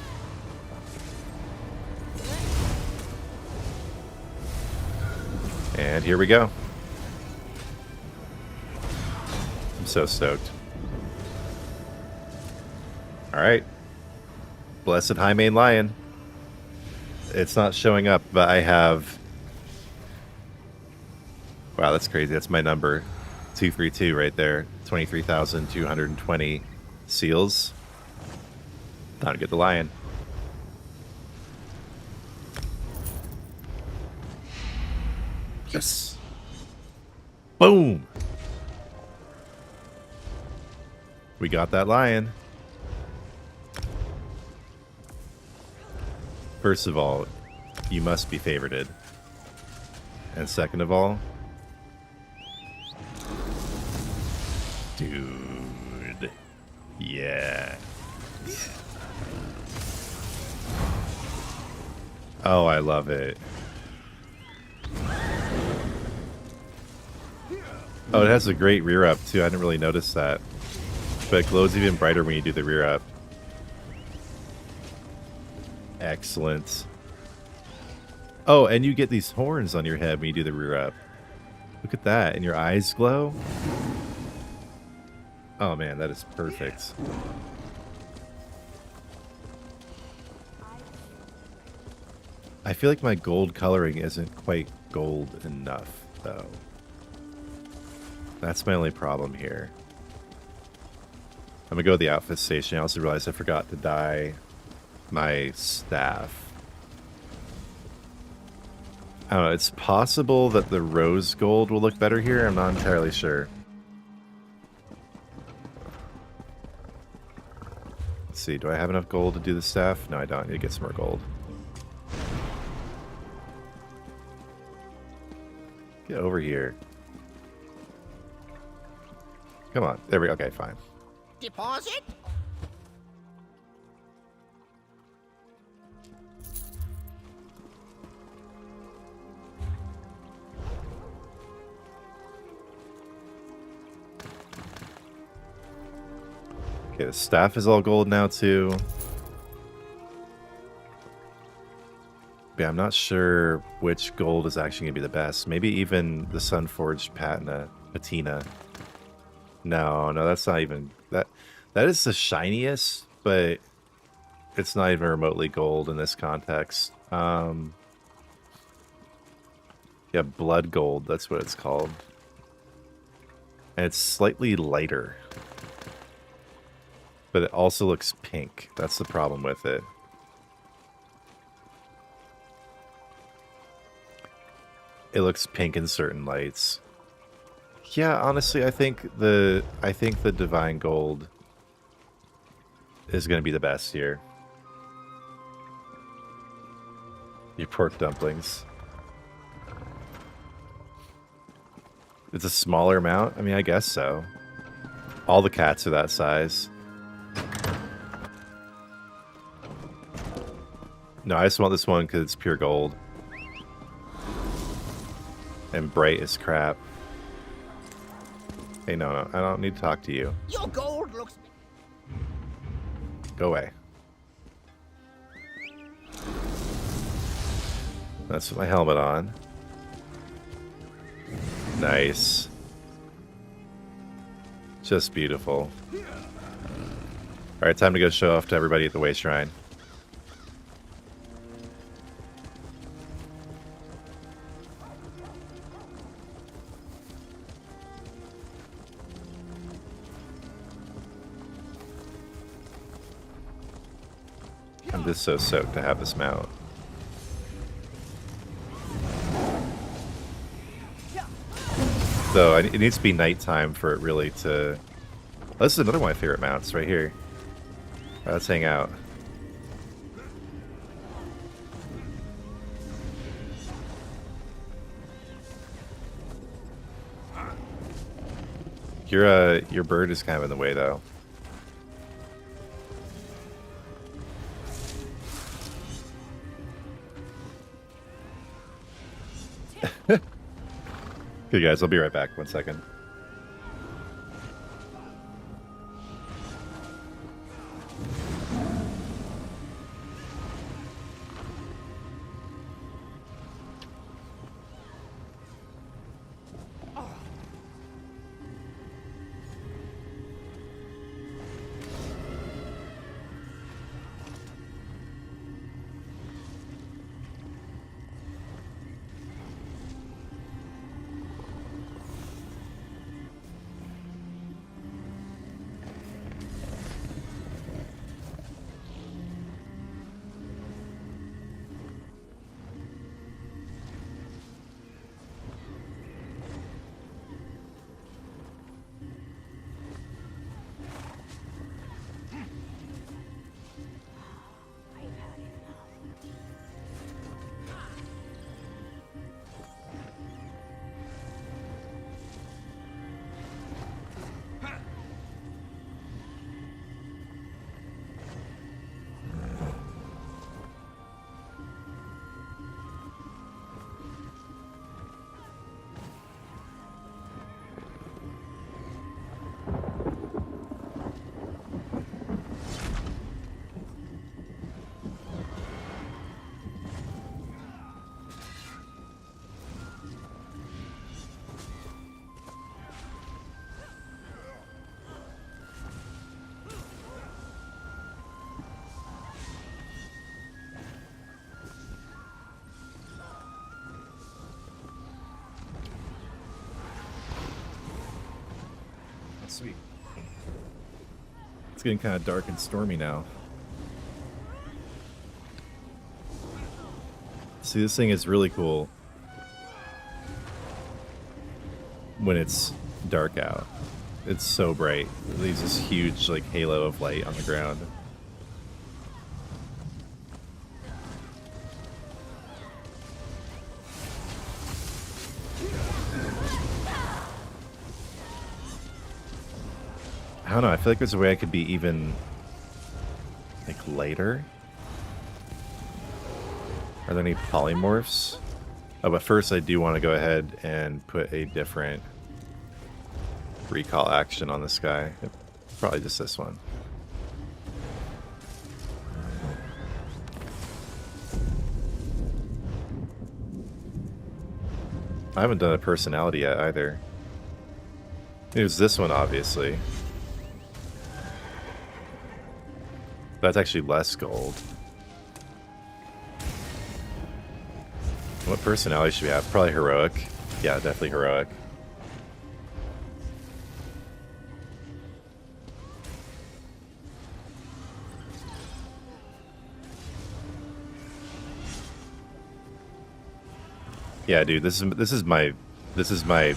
[SPEAKER 2] And here we go. I'm so stoked. Alright. Blessed Highmane Lion. It's not showing up, but I have... Wow, that's crazy. That's my number. 232 right there. 23,220 seals. Time to get the lion. Yes. Boom. We got that lion. First of all, you must be favorited. And second of all, dude, yeah. Oh, I love it. Oh, it has a great rear up too. I didn't really notice that. But it glows even brighter when you do the rear up. Excellent. Oh, and you get these horns on your head when you do the rear up. Look at that. And your eyes glow. Oh man, that is perfect. I feel like my gold coloring isn't quite gold enough, though. That's my only problem here. I'm gonna go to the outfit station. I also realized I forgot to dye my staff. I don't know, it's possible that the rose gold will look better here. I'm not entirely sure. Let's see, do I have enough gold to do the staff? No, I don't. I need to get some more gold. Get over here. Come on. There we go. Okay, fine.
[SPEAKER 7] Deposit?
[SPEAKER 2] Okay, the staff is all gold now, too. Yeah, I'm not sure which gold is actually going to be the best. Maybe even the Sunforged patina. No, that's not even... That is the shiniest, but it's not even remotely gold in this context. Yeah, blood gold, that's what it's called. And it's slightly lighter. But it also looks pink. That's the problem with it. It looks pink in certain lights. Yeah, honestly, I think the Divine Gold is going to be the best here. Your pork dumplings. It's a smaller amount? I mean, I guess so. All the cats are that size. No, I just want this one because it's pure gold. And bright as crap. Hey, no, I don't need to talk to you.
[SPEAKER 7] Your gold looks...
[SPEAKER 2] Go away. Let's put my helmet on. Nice. Just beautiful. Alright, time to go show off to everybody at the Way Shrine. I'm just so soaked to have this mount. Though, it needs to be nighttime for it really to... Oh, this is another one of my favorite mounts right here. Right, let's hang out. Your bird is kind of in the way, though. Okay, guys, I'll be right back. 1 second. Sweet. It's getting kind of dark and stormy now. See, this thing is really cool when it's dark out. It's so bright. It leaves this huge like halo of light on the ground. I don't know, I feel like there's a way I could be even like lighter. Are there any polymorphs? Oh, but first I do want to go ahead and put a different recall action on this guy. Probably just this one. I haven't done a personality yet either. It was this one, obviously. That's actually less gold. What personality should we have? Probably heroic. Yeah, definitely heroic. Yeah, dude, this is my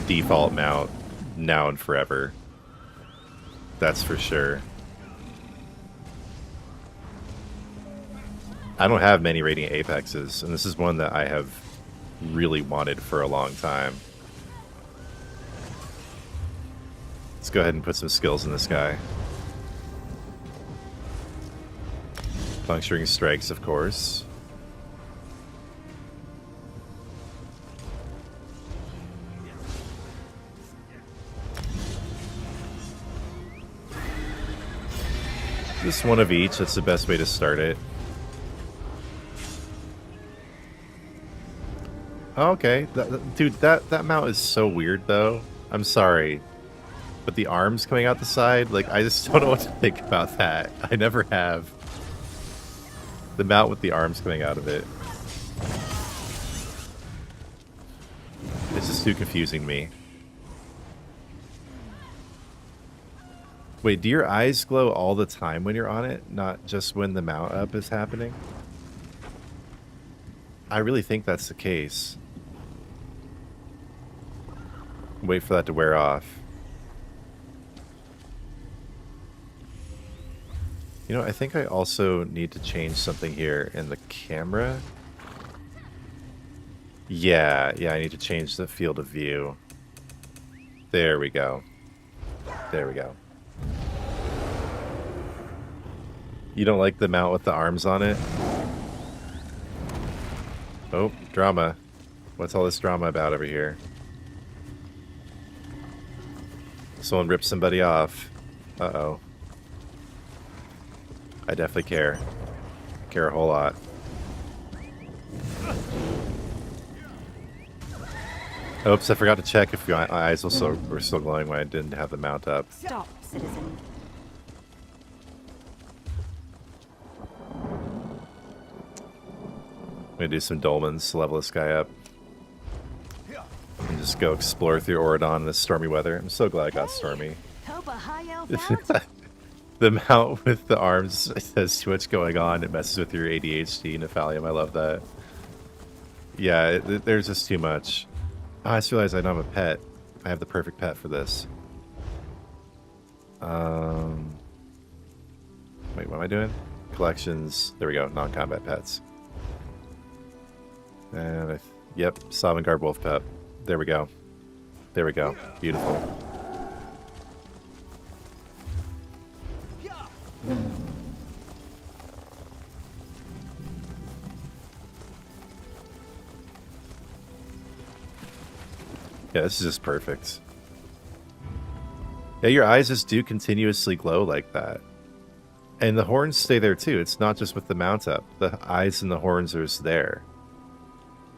[SPEAKER 2] default mount now and forever. That's for sure. I don't have many Radiant Apexes, and this is one that I have really wanted for a long time. Let's go ahead and put some skills in this guy. Puncturing strikes, of course. Just one of each, that's the best way to start it. Okay, dude, that mount is so weird, though. I'm sorry. But the arms coming out the side, like, I just don't know what to think about that. I never have. The mount with the arms coming out of it. It's just too confusing me. Wait, do your eyes glow all the time when you're on it? Not just when the mount up is happening? I really think that's the case. Wait for that to wear off. You know, I think I also need to change something here in the camera. Yeah, I need to change the field of view. There we go. There we go. You don't like the mount with the arms on it? Oh, drama. What's all this drama about over here? Someone ripped somebody off. Uh-oh. I definitely care. Care a whole lot. Oops, I forgot to check if my eyes were still glowing when I didn't have the mount up.
[SPEAKER 8] Stop, citizen.
[SPEAKER 2] I'm gonna do some dolmens to level this guy up. And just go explore through Oridon in this stormy weather. I'm so glad I got stormy.
[SPEAKER 8] High Elf out?
[SPEAKER 2] The mount with the arms has too much going on. It messes with your ADHD, Nephalium. I love that. Yeah, there's just too much. Oh, I just realized I don't have a pet. I have the perfect pet for this. Wait, what am I doing? Collections. There we go. Non-combat pets. And yep, Sovngarde Wolf Pet. There we go. There we go. Beautiful. Yeah, this is just perfect. Yeah, your eyes just do continuously glow like that. And the horns stay there too. It's not just with the mount up. The eyes and the horns are just there.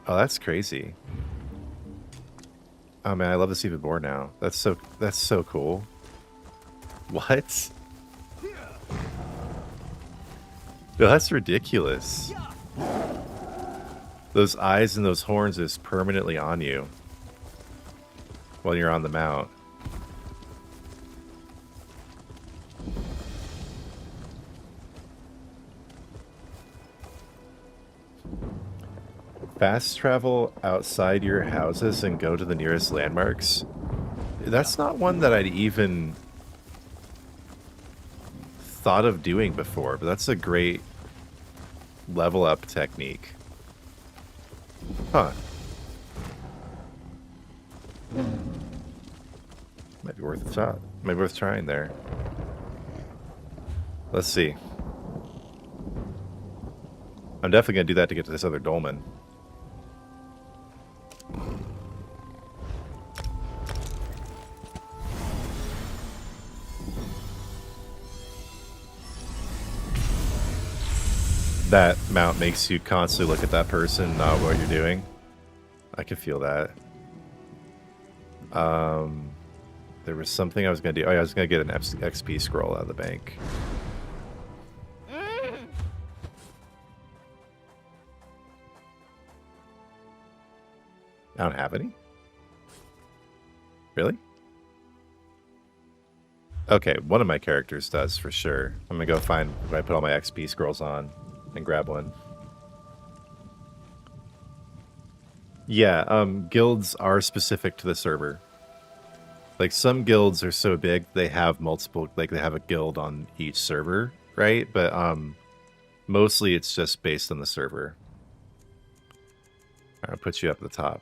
[SPEAKER 2] Oh, that's crazy. Oh man, I love this even more now. That's so cool. What? No, that's ridiculous. Those eyes and those horns is permanently on you while you're on the mount. Fast travel outside your houses and go to the nearest landmarks. That's not one that I'd even thought of doing before, but that's a great level up technique. Huh. Might be worth a shot. Might be worth trying there. Let's see. I'm definitely going to do that to get to this other dolmen. That mount makes you constantly look at that person, not what you're doing. I can feel that. There was something I was going to do. Oh, yeah, I was going to get an XP scroll out of the bank. I don't have any? Really? Okay, one of my characters does for sure. I'm going to go find where I put all my XP scrolls on and grab one. Yeah, guilds are specific to the server. Like, some guilds are so big, they have multiple, like, they have a guild on each server, right? But, mostly it's just based on the server. I'll put you up at the top.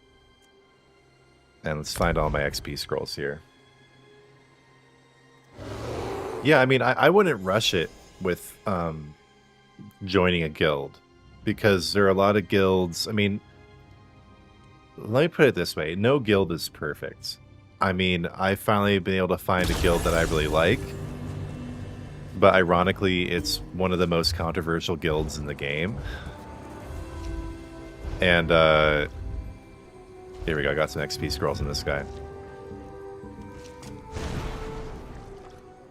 [SPEAKER 2] And let's find all my XP scrolls here. Yeah, I mean, I wouldn't rush it with, joining a guild. Because there are a lot of guilds, I mean, let me put it this way, no guild is perfect. I mean, I've finally been able to find a guild that I really like. But ironically, it's one of the most controversial guilds in the game. And, here we go, I got some XP scrolls in this guy.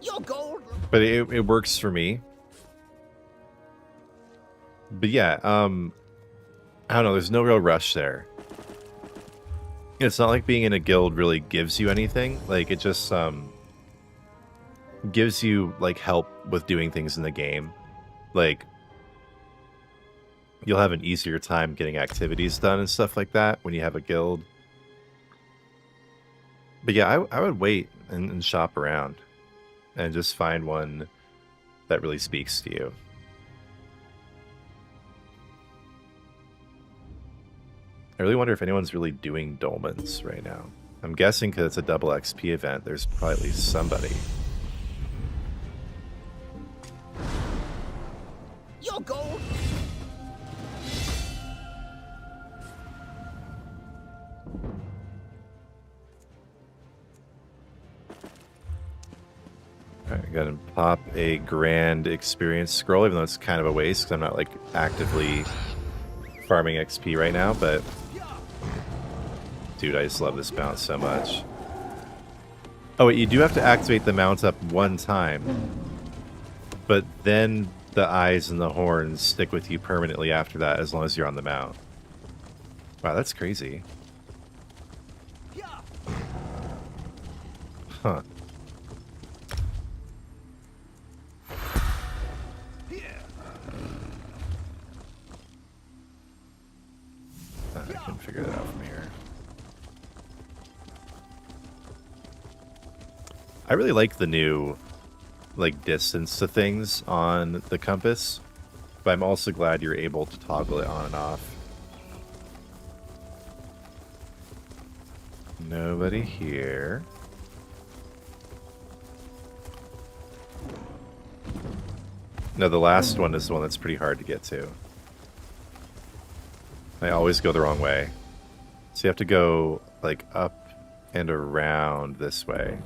[SPEAKER 7] Your gold.
[SPEAKER 2] But it works for me. But yeah, I don't know, there's no real rush there. It's not like being in a guild really gives you anything. Like, it just, gives you, like, help with doing things in the game. Like, you'll have an easier time getting activities done and stuff like that when you have a guild. But yeah, I would wait and shop around. And just find one that really speaks to you. I really wonder if anyone's really doing dolmens right now. I'm guessing because it's a double XP event, there's probably at least somebody.
[SPEAKER 7] Your gold.
[SPEAKER 2] Alright, go ahead and pop a grand experience scroll, even though it's kind of a waste because I'm not like actively farming XP right now, but dude, I just love this mount so much. Oh wait, you do have to activate the mount up one time, but then the eyes and the horns stick with you permanently after that as long as you're on the mount. Wow, that's crazy. Huh. I can figure that out from here. I really like the new, like, distance to things on the compass, but I'm also glad you're able to toggle it on and off. Nobody here. No, the last one is the one that's pretty hard to get to. I always go the wrong way. So you have to go, like, up and around this way.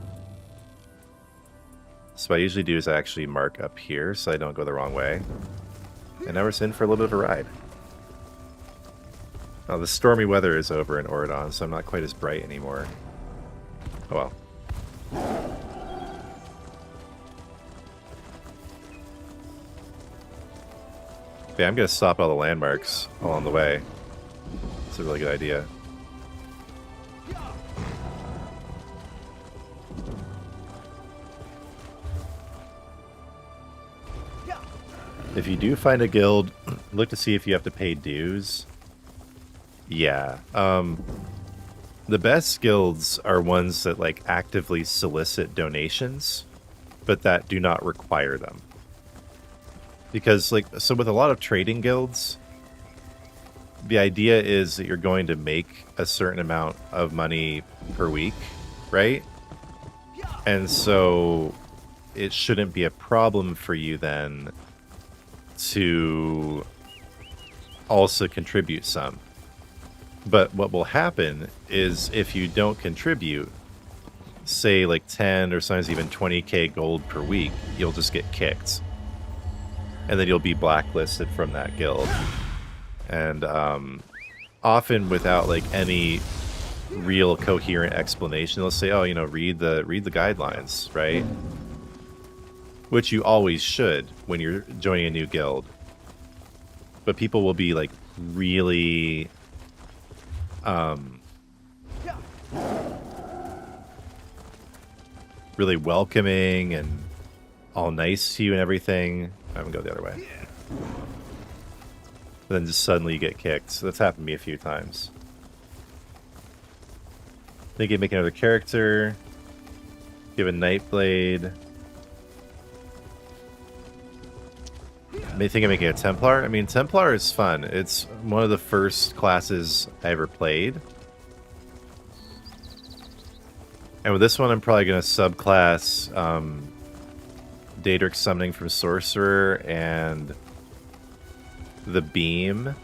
[SPEAKER 2] So what I usually do is I actually mark up here so I don't go the wrong way. And now we're in for a little bit of a ride. Oh, the stormy weather is over in Oridon, so I'm not quite as bright anymore. Oh well. Yeah, I'm going to stop all the landmarks along the way. It's a really good idea. If you do find a guild, look to see if you have to pay dues. Yeah. The best guilds are ones that like actively solicit donations, but that do not require them. Because like, so with a lot of trading guilds, the idea is that you're going to make a certain amount of money per week, right? And so it shouldn't be a problem for you then to also contribute some. But what will happen is if you don't contribute, say like 10 or sometimes even 20k gold per week, you'll just get kicked. And then you'll be blacklisted from that guild. And often without like any real coherent explanation, they'll say, oh, you know, read the guidelines, right? Which you always should when you're joining a new guild. But people will be like really really welcoming and all nice to you and everything. I'm gonna go the other way. Then just suddenly you get kicked. So that's happened to me a few times. Think you make another character. Give a Nightblade. May think of making a Templar. I mean, Templar is fun. It's one of the first classes I ever played. And with this one, I'm probably going to subclass Daedric Summoning from Sorcerer and the Beam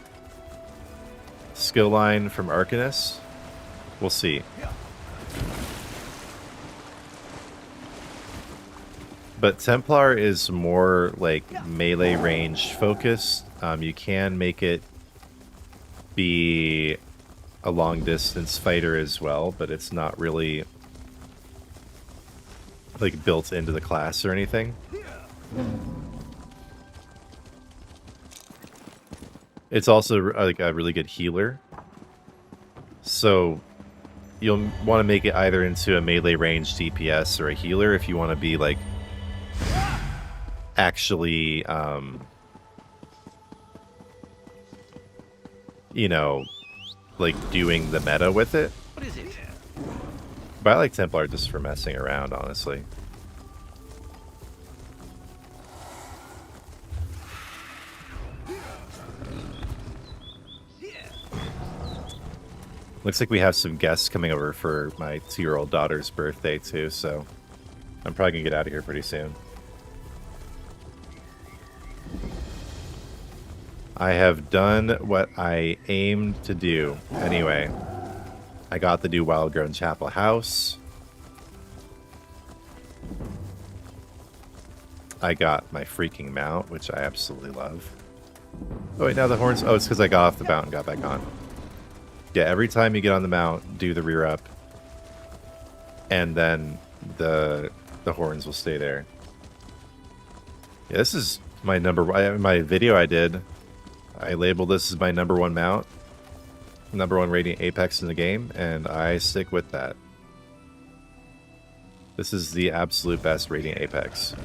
[SPEAKER 2] skill line from Arcanist. We'll see. But Templar is more like melee range focused. You can make it be a long distance fighter as well, but it's not really like built into the class or anything. It's also like a really good healer. So you'll want to make it either into a melee range DPS or a healer if you want to be like actually you know, like doing the meta with it.
[SPEAKER 7] What is it?
[SPEAKER 2] But I like Templar just for messing around, honestly. Looks like we have some guests coming over for my 2-year-old daughter's birthday too, so I'm probably gonna get out of here pretty soon. I have done what I aimed to do. Anyway, I got the new Wildgrown Chapel house. I got my freaking mount, which I absolutely love. Oh wait, now the horns... Oh, it's because I got off the mount and got back on. Yeah, every time you get on the mount, do the rear up. And then the horns will stay there. Yeah, this is my my video I did. I labeled this as my #1 mount. #1 Radiant Apex in the game, and I stick with that. This is the absolute best Radiant Apex.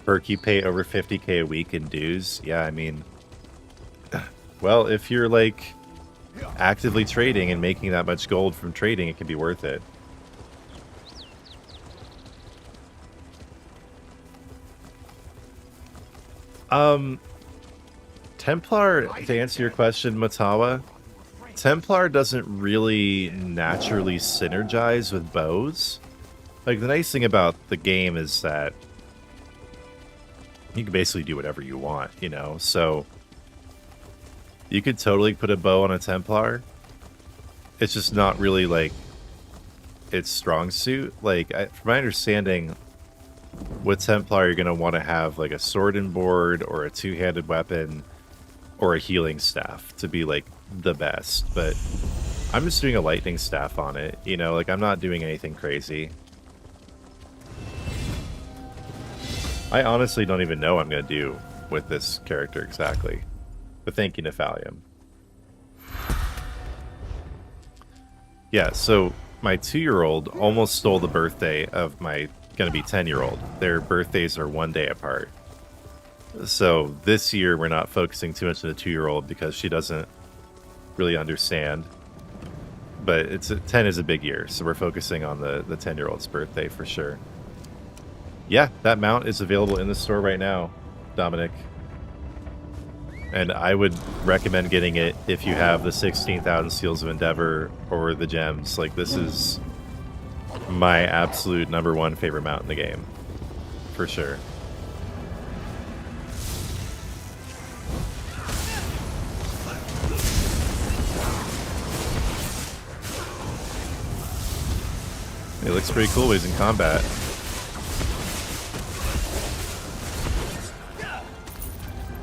[SPEAKER 2] Perk, you pay over 50k a week in dues. Yeah, I mean... Well, if you're, like, actively trading and making that much gold from trading, it can be worth it. Templar, to answer your question, Matawa, Templar doesn't really naturally synergize with bows. Like, the nice thing about the game is that you can basically do whatever you want, you know? So, you could totally put a bow on a Templar. It's just not really, like, its strong suit. Like, from my understanding, with Templar, you're going to want to have, like, a sword and board or a two-handed weapon or a healing staff to be, like, the best. But I'm just doing a lightning staff on it, you know? Like, I'm not doing anything crazy. I honestly don't even know what I'm going to do with this character exactly. But thank you, Nephalium. Yeah, so my 2-year-old almost stole the birthday of my gonna be 10-year-old. Their birthdays are one day apart. So this year we're not focusing too much on the 2-year-old because she doesn't really understand. But 10 is a big year, so we're focusing on the 10-year-old's birthday for sure. Yeah, that mount is available in the store right now, Dominic. And I would recommend getting it if you have the 16,000 Seals of Endeavor or the gems. Like, this is my absolute #1 favorite mount in the game. For sure. It looks pretty cool when he's in combat.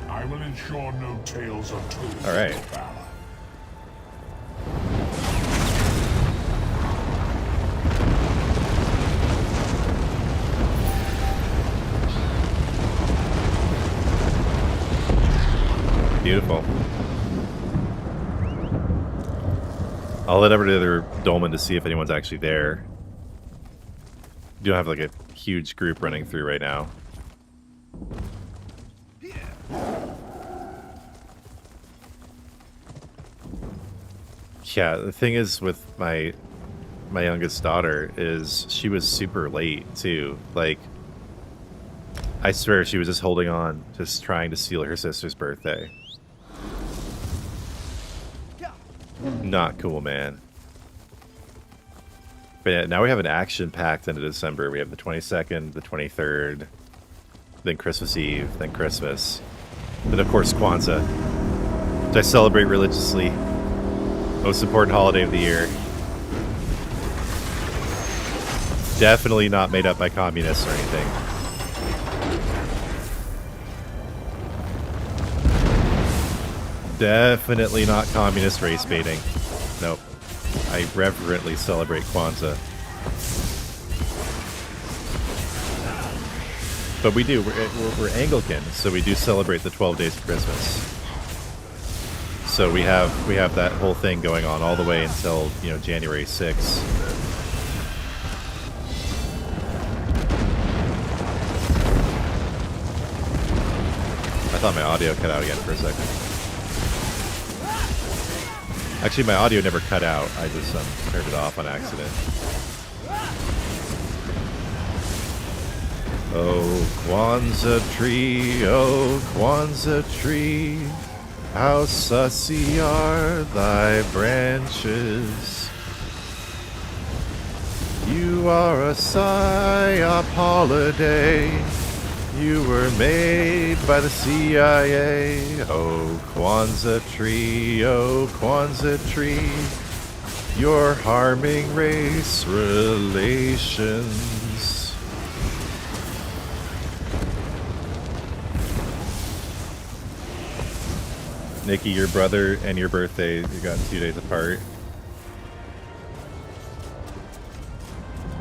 [SPEAKER 6] I will ensure no tales are told.
[SPEAKER 2] All right.
[SPEAKER 6] of valor.
[SPEAKER 2] Beautiful. I'll head over to the other dolmen to see if anyone's actually there. You don't have like a huge group running through right now. Yeah, the thing is with my youngest daughter is she was super late too. Like, I swear she was just holding on, just trying to steal her sister's birthday. Not cool, man. But yeah, now we have an action-packed end of December. We have the 22nd, the 23rd, then Christmas Eve, then Christmas. Then, of course, Kwanzaa, which I celebrate religiously. Most important holiday of the year. Definitely not made up by communists or anything. Definitely not communist race baiting. Nope. I reverently celebrate Kwanzaa. But we do. We're Anglican, so we do celebrate the 12 days of Christmas. So we have that whole thing going on all the way until, you know, January 6th. I thought my audio cut out again for a second. Actually, my audio never cut out. I just turned it off on accident. Oh, Kwanzaa tree, how sussy are thy branches. You are a psyop holiday. You were made by the CIA. Oh, Kwanzaa tree, you're harming race relations. Nikki, your brother and your birthday, you got 2 days apart.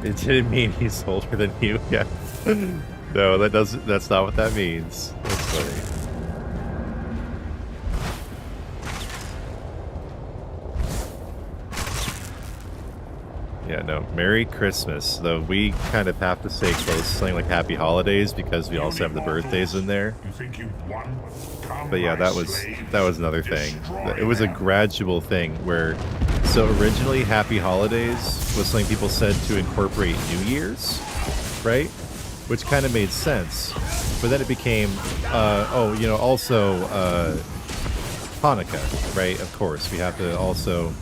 [SPEAKER 2] It didn't mean he's older than you, yeah. No, that's not what that means. That's funny. Yeah, no. Merry Christmas. Though we kind of have to say close something like Happy Holidays because we also have the birthdays in there.
[SPEAKER 6] You think you've won?
[SPEAKER 2] But yeah, that was another thing. It was a gradual thing where, so originally Happy Holidays was something people said to incorporate New Year's, right? Which kind of made sense. But then it became, also Hanukkah, right? Of course, we have to also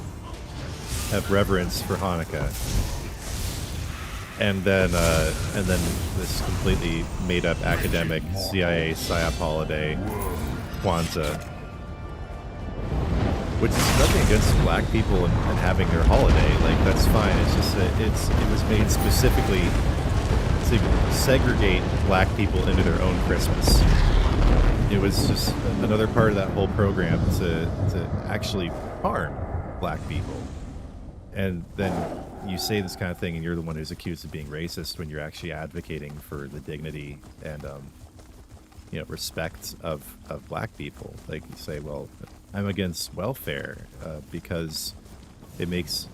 [SPEAKER 2] have reverence for Hanukkah. And then this completely made-up academic CIA psyop holiday, Kwanzaa, which is nothing against black people and having their holiday. Like, that's fine. It's just that it was made specifically to segregate black people into their own Christmas. It was just another part of that whole program to actually harm black people. And then you say this kind of thing and you're the one who's accused of being racist when you're actually advocating for the dignity and respect of black people. Like, you say, well, I'm against welfare because it makes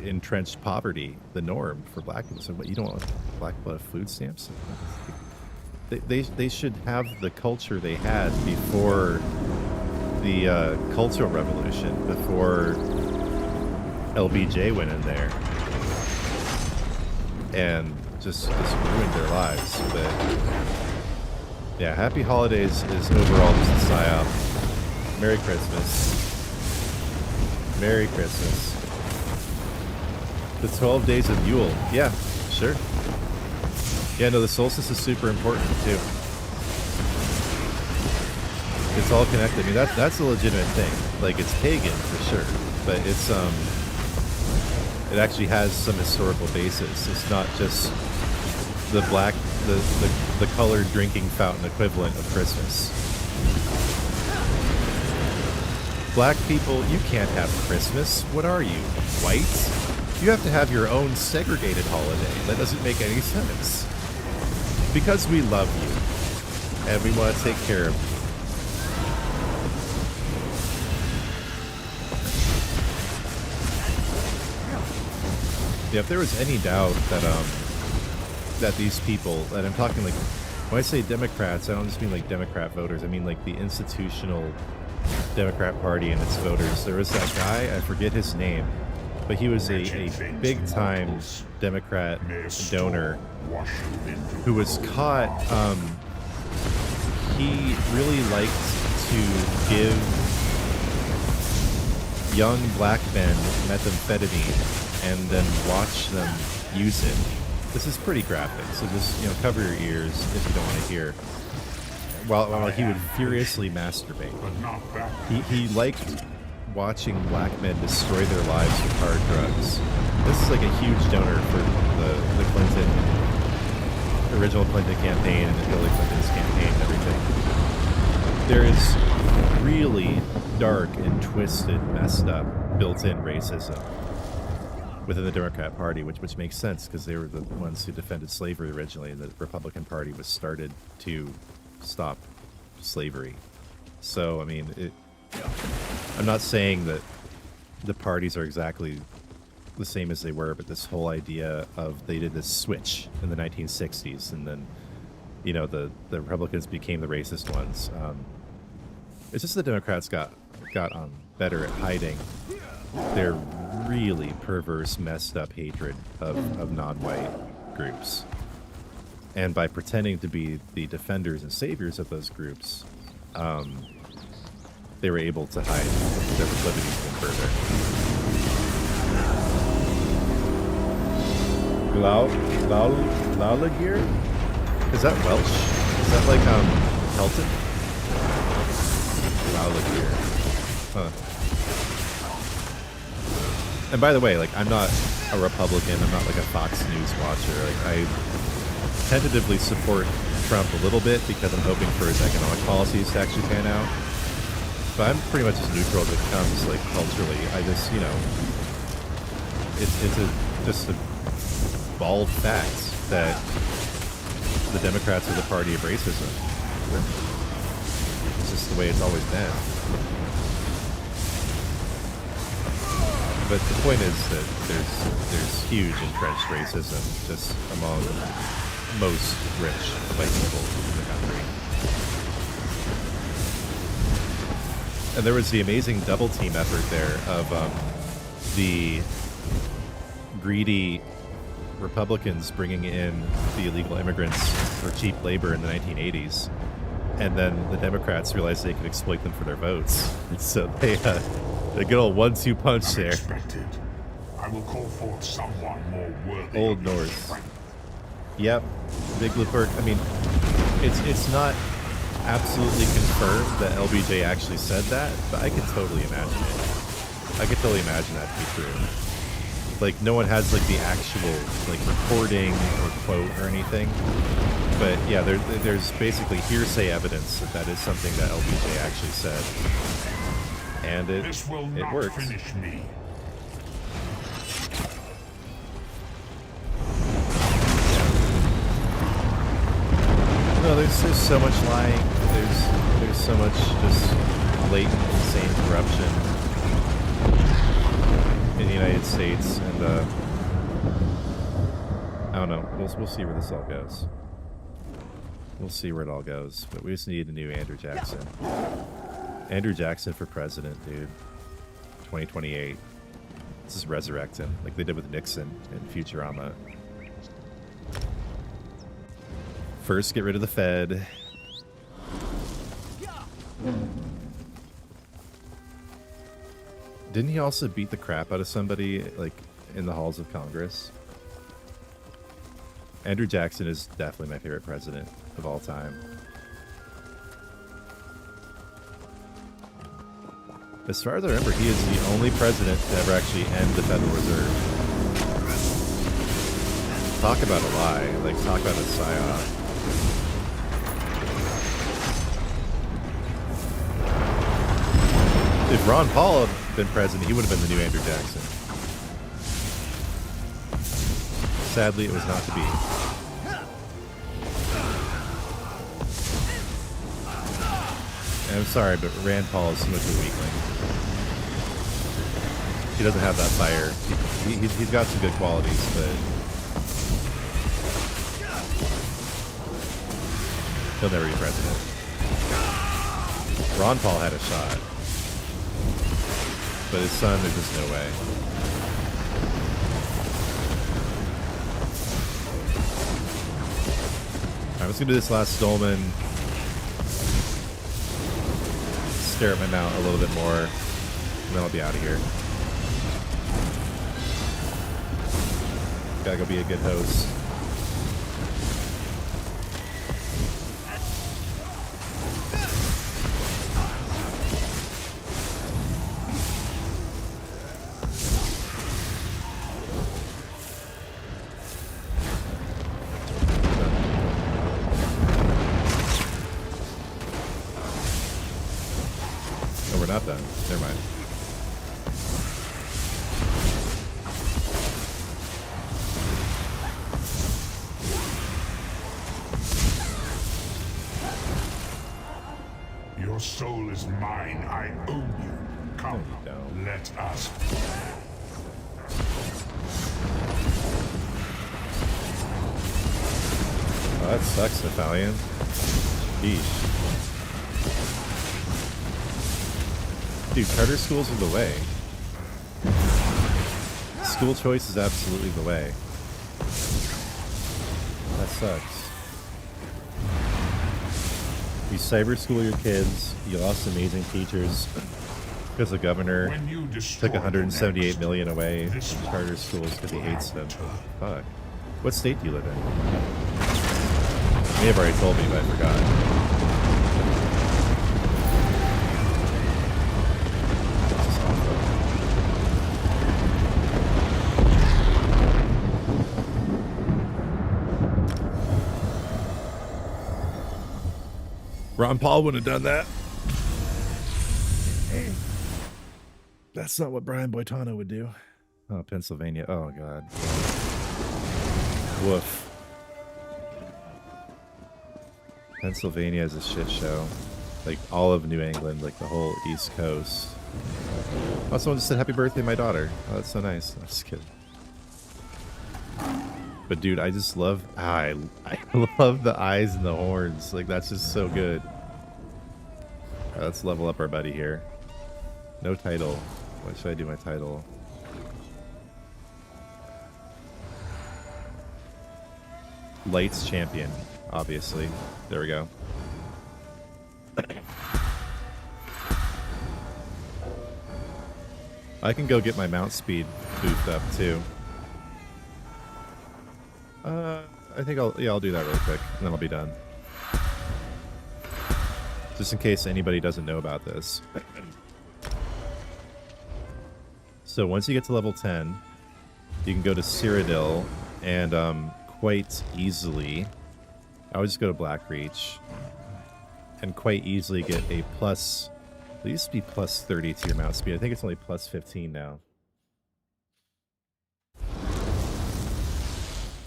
[SPEAKER 2] entrenched poverty the norm for black people. So what, you don't want black people to have food stamps? they should have the culture they had before the Cultural Revolution, before LBJ went in there and just ruined their lives. But yeah, Happy Holidays is overall just a psyop. Merry Christmas. Merry Christmas. The 12 days of Yule. Yeah, sure. Yeah, no, the solstice is super important too. It's all connected. I mean, that's a legitimate thing. Like, it's pagan for sure, but it's it actually has some historical basis. It's not just the colored drinking fountain equivalent of Christmas. Black people, you can't have Christmas. What are you, white? You have to have your own segregated holiday. That doesn't make any sense. Because we love you, and we want to take care of you. Yeah, if there was any doubt that that these people, that I'm talking like, when I say Democrats, I don't just mean like Democrat voters. I mean like the institutional Democrat Party and its voters. There was that guy, I forget his name, but he was a big-time Democrat donor who was caught. He really liked to give young black men methamphetamine and then watch them use it. This is pretty graphic, so just, you know, cover your ears if you don't want to hear. While he would furiously masturbate. He liked watching black men destroy their lives with hard drugs. This is like a huge donor for the Clinton, original Clinton campaign and Hillary Clinton's campaign and everything. There is really dark and twisted, messed up, built-in racism within the Democrat Party, which makes sense because they were the ones who defended slavery originally, and the Republican Party was started to stop slavery. So, I mean, I'm not saying that the parties are exactly the same as they were, but this whole idea of they did this switch in the 1960s, and then, you know, the Republicans became the racist ones. It's just the Democrats got on better at hiding their really perverse, messed up hatred of non-white groups. And by pretending to be the defenders and saviors of those groups, they were able to hide their proclivities even further. Laulagir? Is that Welsh? Is that like Celtic? Laulagir. Huh. And by the way, like, I'm not a Republican. I'm not like a Fox News watcher. Like, I tentatively support Trump a little bit because I'm hoping for his economic policies to actually pan out. But I'm pretty much as neutral as it comes, like, culturally. I just, you know, it's just a bald fact that the Democrats are the party of racism. It's just the way it's always been. But the point is that there's huge entrenched racism just among most rich white people in the country. And there was the amazing double team effort there of the greedy Republicans bringing in the illegal immigrants for cheap labor in the 1980s. And then the Democrats realized they could exploit them for their votes. And so they good old 1-2 punch there.
[SPEAKER 6] I will call forth someone more worthy.
[SPEAKER 2] Old North. Yep. Big Lepurk. I mean, it's not absolutely confirmed that LBJ actually said that, but I could totally imagine it. I could totally imagine that to be true. Like, no one has like the actual like recording or quote or anything. But yeah, there's basically hearsay evidence that is something that LBJ actually said. And it works.
[SPEAKER 6] Finish me.
[SPEAKER 2] No, there's so much lying. There's so much just blatant, insane corruption in the United States, and I don't know. We'll see where this all goes. We'll see where it all goes. But we just need a new Andrew Jackson. Andrew Jackson for president, dude. 2028. Let's just resurrect him, like they did with Nixon in Futurama. First, get rid of the Fed. Didn't he also beat the crap out of somebody, like, in the halls of Congress? Andrew Jackson is definitely my favorite president of all time. As far as I remember, he is the only president to ever actually end the Federal Reserve. Talk about a lie. Like, talk about a psyop. If Ron Paul had been president, he would have been the new Andrew Jackson. Sadly, it was not to be. And I'm sorry, but Rand Paul is so much of a weakling. He doesn't have that fire. He's got some good qualities, but he'll never be president. Ron Paul had a shot, but his son, there's just no way. Alright, let's do this last dolmen. Stare at my mount a little bit more, and then I'll be out of here. Gotta go be a good host. Oh, we're not done. Never mind.
[SPEAKER 6] Your soul is mine. I own you. Come,
[SPEAKER 2] No, you don't.
[SPEAKER 6] let us.
[SPEAKER 2] Oh, that sucks, Nathalion. Yeesh. Dude, charter schools are the way. School choice is absolutely the way. That sucks. You cyber school your kids, you lost amazing teachers because the governor
[SPEAKER 6] When you destroy
[SPEAKER 2] took 178
[SPEAKER 6] the next,
[SPEAKER 2] million away from
[SPEAKER 6] this
[SPEAKER 2] charter
[SPEAKER 6] one
[SPEAKER 2] schools because he
[SPEAKER 6] will
[SPEAKER 2] hates
[SPEAKER 6] have
[SPEAKER 2] them.
[SPEAKER 6] returned.
[SPEAKER 2] Fuck. What state do you live in? You may have already told me, but I forgot. This is awful. Ron Paul wouldn't have done that. That's not what Brian Boitano would do. Oh, Pennsylvania. Oh, God. Woof. Pennsylvania is a shit show. Like, all of New England, like the whole East Coast. Oh, someone just said happy birthday, my daughter. Oh, that's so nice. I'm just kidding. But, dude, I just love... I love the eyes and the horns. Like, that's just so good. All right, let's level up our buddy here. No title. What should I do my title? Lights champion, obviously. There we go. I can go get my mount speed boofed up too. I think I'll do that really quick, and then I'll be done. Just in case anybody doesn't know about this. So once you get to level 10, you can go to Cyrodiil and quite easily, I would just go to Blackreach and quite easily get a plus, it used to be plus 30 to your mount speed. I think it's only plus 15 now.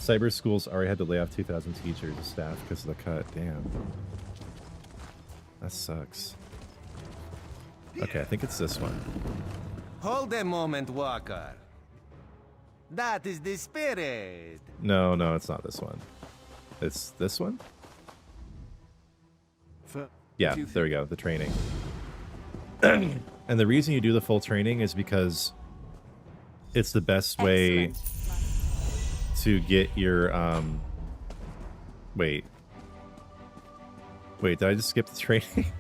[SPEAKER 2] Cyber schools already had to lay off 2,000 teachers and staff because of the cut. Damn. That sucks. Okay, I think it's this one.
[SPEAKER 9] Hold a moment, Walker. That is the spirit.
[SPEAKER 2] No, it's not this one. It's this one? Yeah, there we go, the training. And the reason you do the full training is because it's the best way to get your, Wait, did I just skip the training?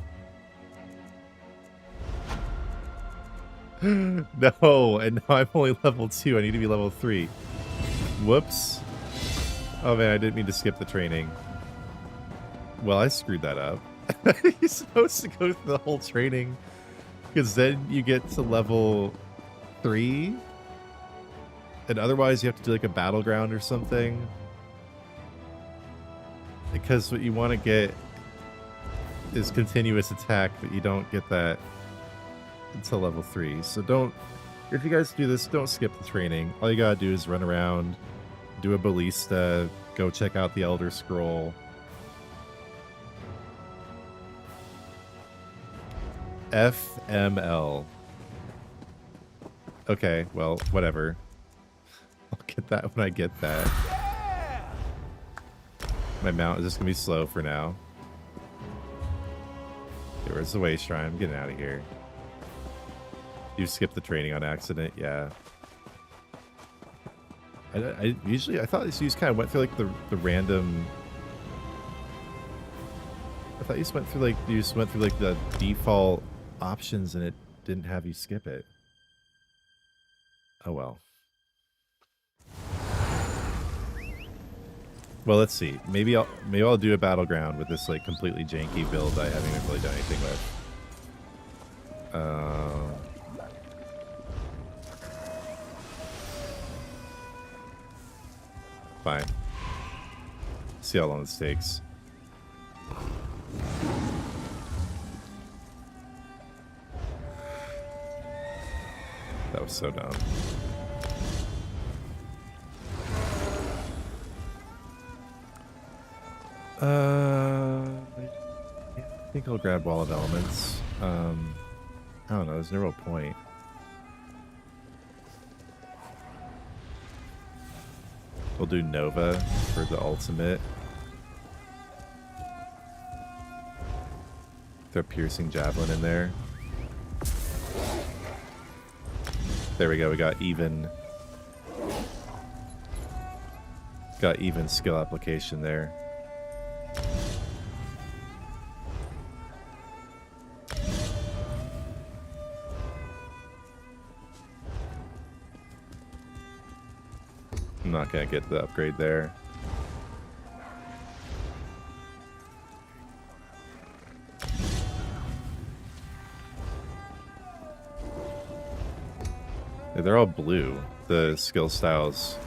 [SPEAKER 2] No, and now I'm only level 2. I need to be level 3. Whoops. Oh man, I didn't mean to skip the training. Well, I screwed that up. You're supposed to go through the whole training, because then you get to level 3. And otherwise you have to do like a battleground or something. Because what you want to get is continuous attack, but you don't get that until level 3. So don't, if you guys do this, don't skip the training. All you gotta do is run around, do a ballista, go check out the Elder Scroll. FML. Okay, well, whatever. I'll get that when I get that. My mount is just gonna be slow for now. Okay, where's the way shrine? I'm getting out of here. You skipped the training on accident, yeah. I usually, I thought you just kind of went through like the random. I thought you just went through like the default options and it didn't have you skip it. Oh well. Well, let's see. Maybe I'll do a battleground with this like completely janky build I haven't even really done anything with. Fine. See how long this takes. That was so dumb. I think I'll grab Wall of Elements. I don't know, there's no real point. We'll do Nova for the ultimate. Throw Piercing Javelin in there. There we go, we got even skill application there. I'm not gonna get the upgrade there. Yeah, they're all blue. The skill styles,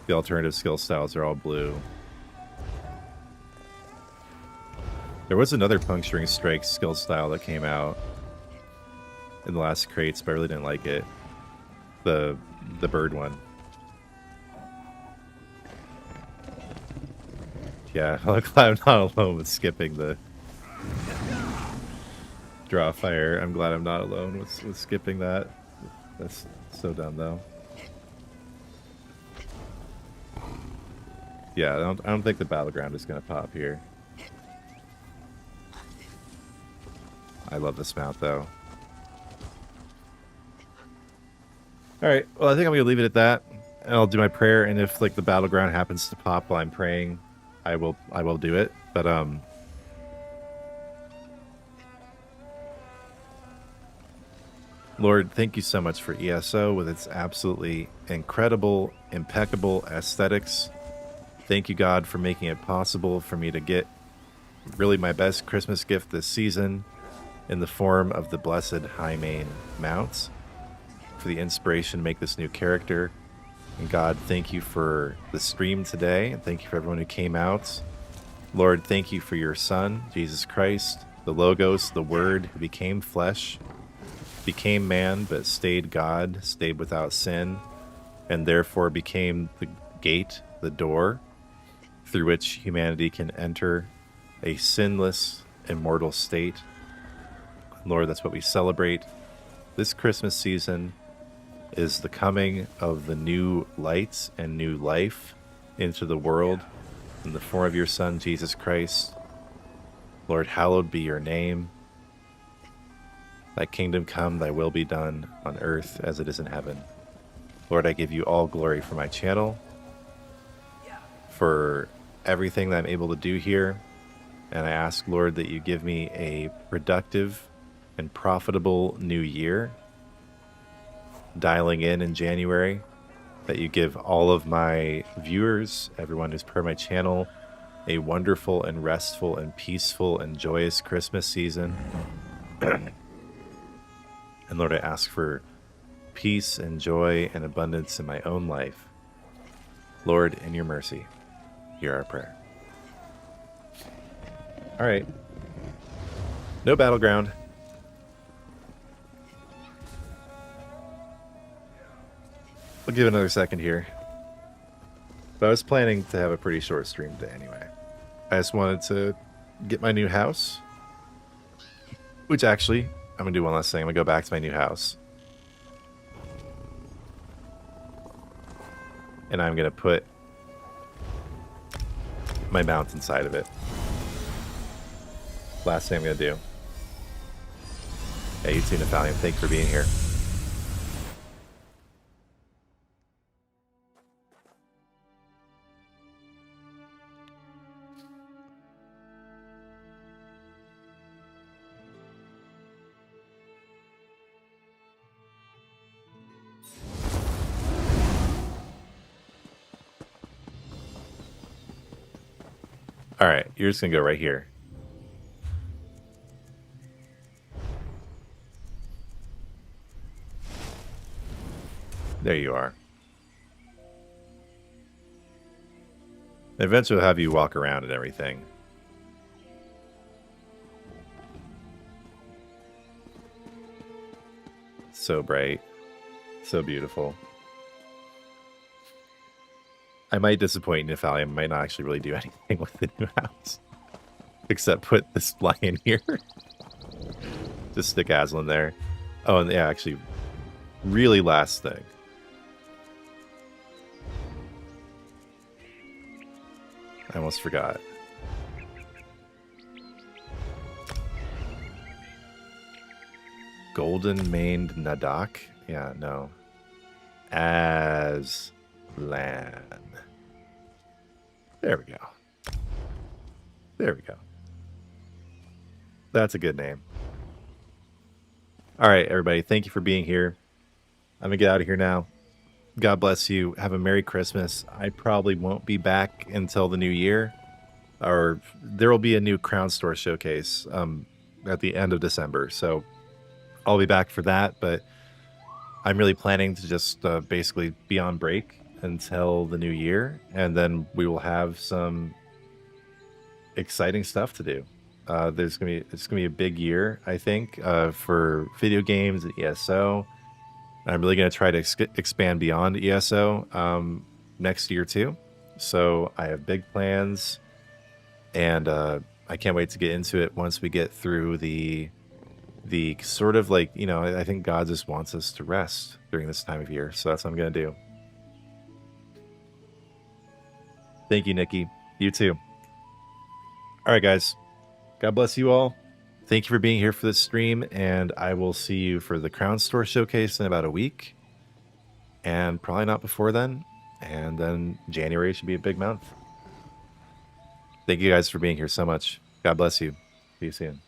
[SPEAKER 2] the alternative skill styles are all blue. There was another Puncturing Strike skill style that came out in the last crates, but I really didn't like it. The bird one. Yeah, I'm glad I'm not alone with skipping the draw fire. I'm glad I'm not alone with skipping that. That's so dumb, though. Yeah, I don't think the battleground is going to pop here. I love this mount, though. Alright, well, I think I'm going to leave it at that. And I'll do my prayer, and if like the battleground happens to pop while I'm praying, I will do it. But Lord, thank you so much for ESO with its absolutely incredible, impeccable aesthetics. Thank you, God, for making it possible for me to get really my best Christmas gift this season in the form of the blessed Highmane mounts, for the inspiration to make this new character. And God, thank you for the stream today, and thank you for everyone who came out. Lord, thank you for your Son, Jesus Christ, the Logos, the Word, who became flesh, became man, but stayed God, stayed without sin, and therefore became the gate, the door, through which humanity can enter a sinless, immortal state. Lord, that's what we celebrate this Christmas season, is the coming of the new lights and new life into the world in the form of your Son, Jesus Christ. Lord, hallowed be your name. Thy kingdom come, thy will be done on earth as it is in heaven. Lord, I give you all glory for my channel, for everything that I'm able to do here. And I ask, Lord, that you give me a productive and profitable new year, dialing in January, that you give all of my viewers, everyone who's part of my channel, a wonderful and restful and peaceful and joyous Christmas season. And Lord, I ask for peace and joy and abundance in my own life. Lord, in your mercy, hear our prayer. All right. No battleground. I'll give it another second here. But I was planning to have a pretty short stream today anyway. I just wanted to get my new house. Which actually, I'm going to do one last thing. I'm going to go back to my new house. And I'm going to put my mount inside of it. Last thing I'm going to do. Hey, you too, Nathalian. Thank you for being here. All right, you're just going to go right here. There you are. Eventually, I'll have you walk around and everything. So bright. So beautiful. I might disappoint Nifali. I might not actually really do anything with the new house. Except put this lion here. Just stick Aslan there. Oh, and yeah, actually, really last thing. I almost forgot. Golden maned Nadak? Yeah, no. Aslan. There we go. There we go. That's a good name. All right, everybody. Thank you for being here. I'm going to get out of here now. God bless you. Have a Merry Christmas. I probably won't be back until the new year. Or there will be a new Crown Store showcase at the end of December. So I'll be back for that. But I'm really planning to just basically be on break until the new year. And then we will have some exciting stuff to do. It's gonna be a big year, I think, for video games and ESO. I'm really going to try to expand beyond ESO next year too. So I have big plans, and I can't wait to get into it once we get through the sort of like, you know, I think God just wants us to rest during this time of year. So that's what I'm going to do. Thank you, Nikki. You too. All right, guys. God bless you all. Thank you for being here for this stream, and I will see you for the Crown Store showcase in about a week, and probably not before then, and then January should be a big month. Thank you guys for being here so much. God bless you. See you soon.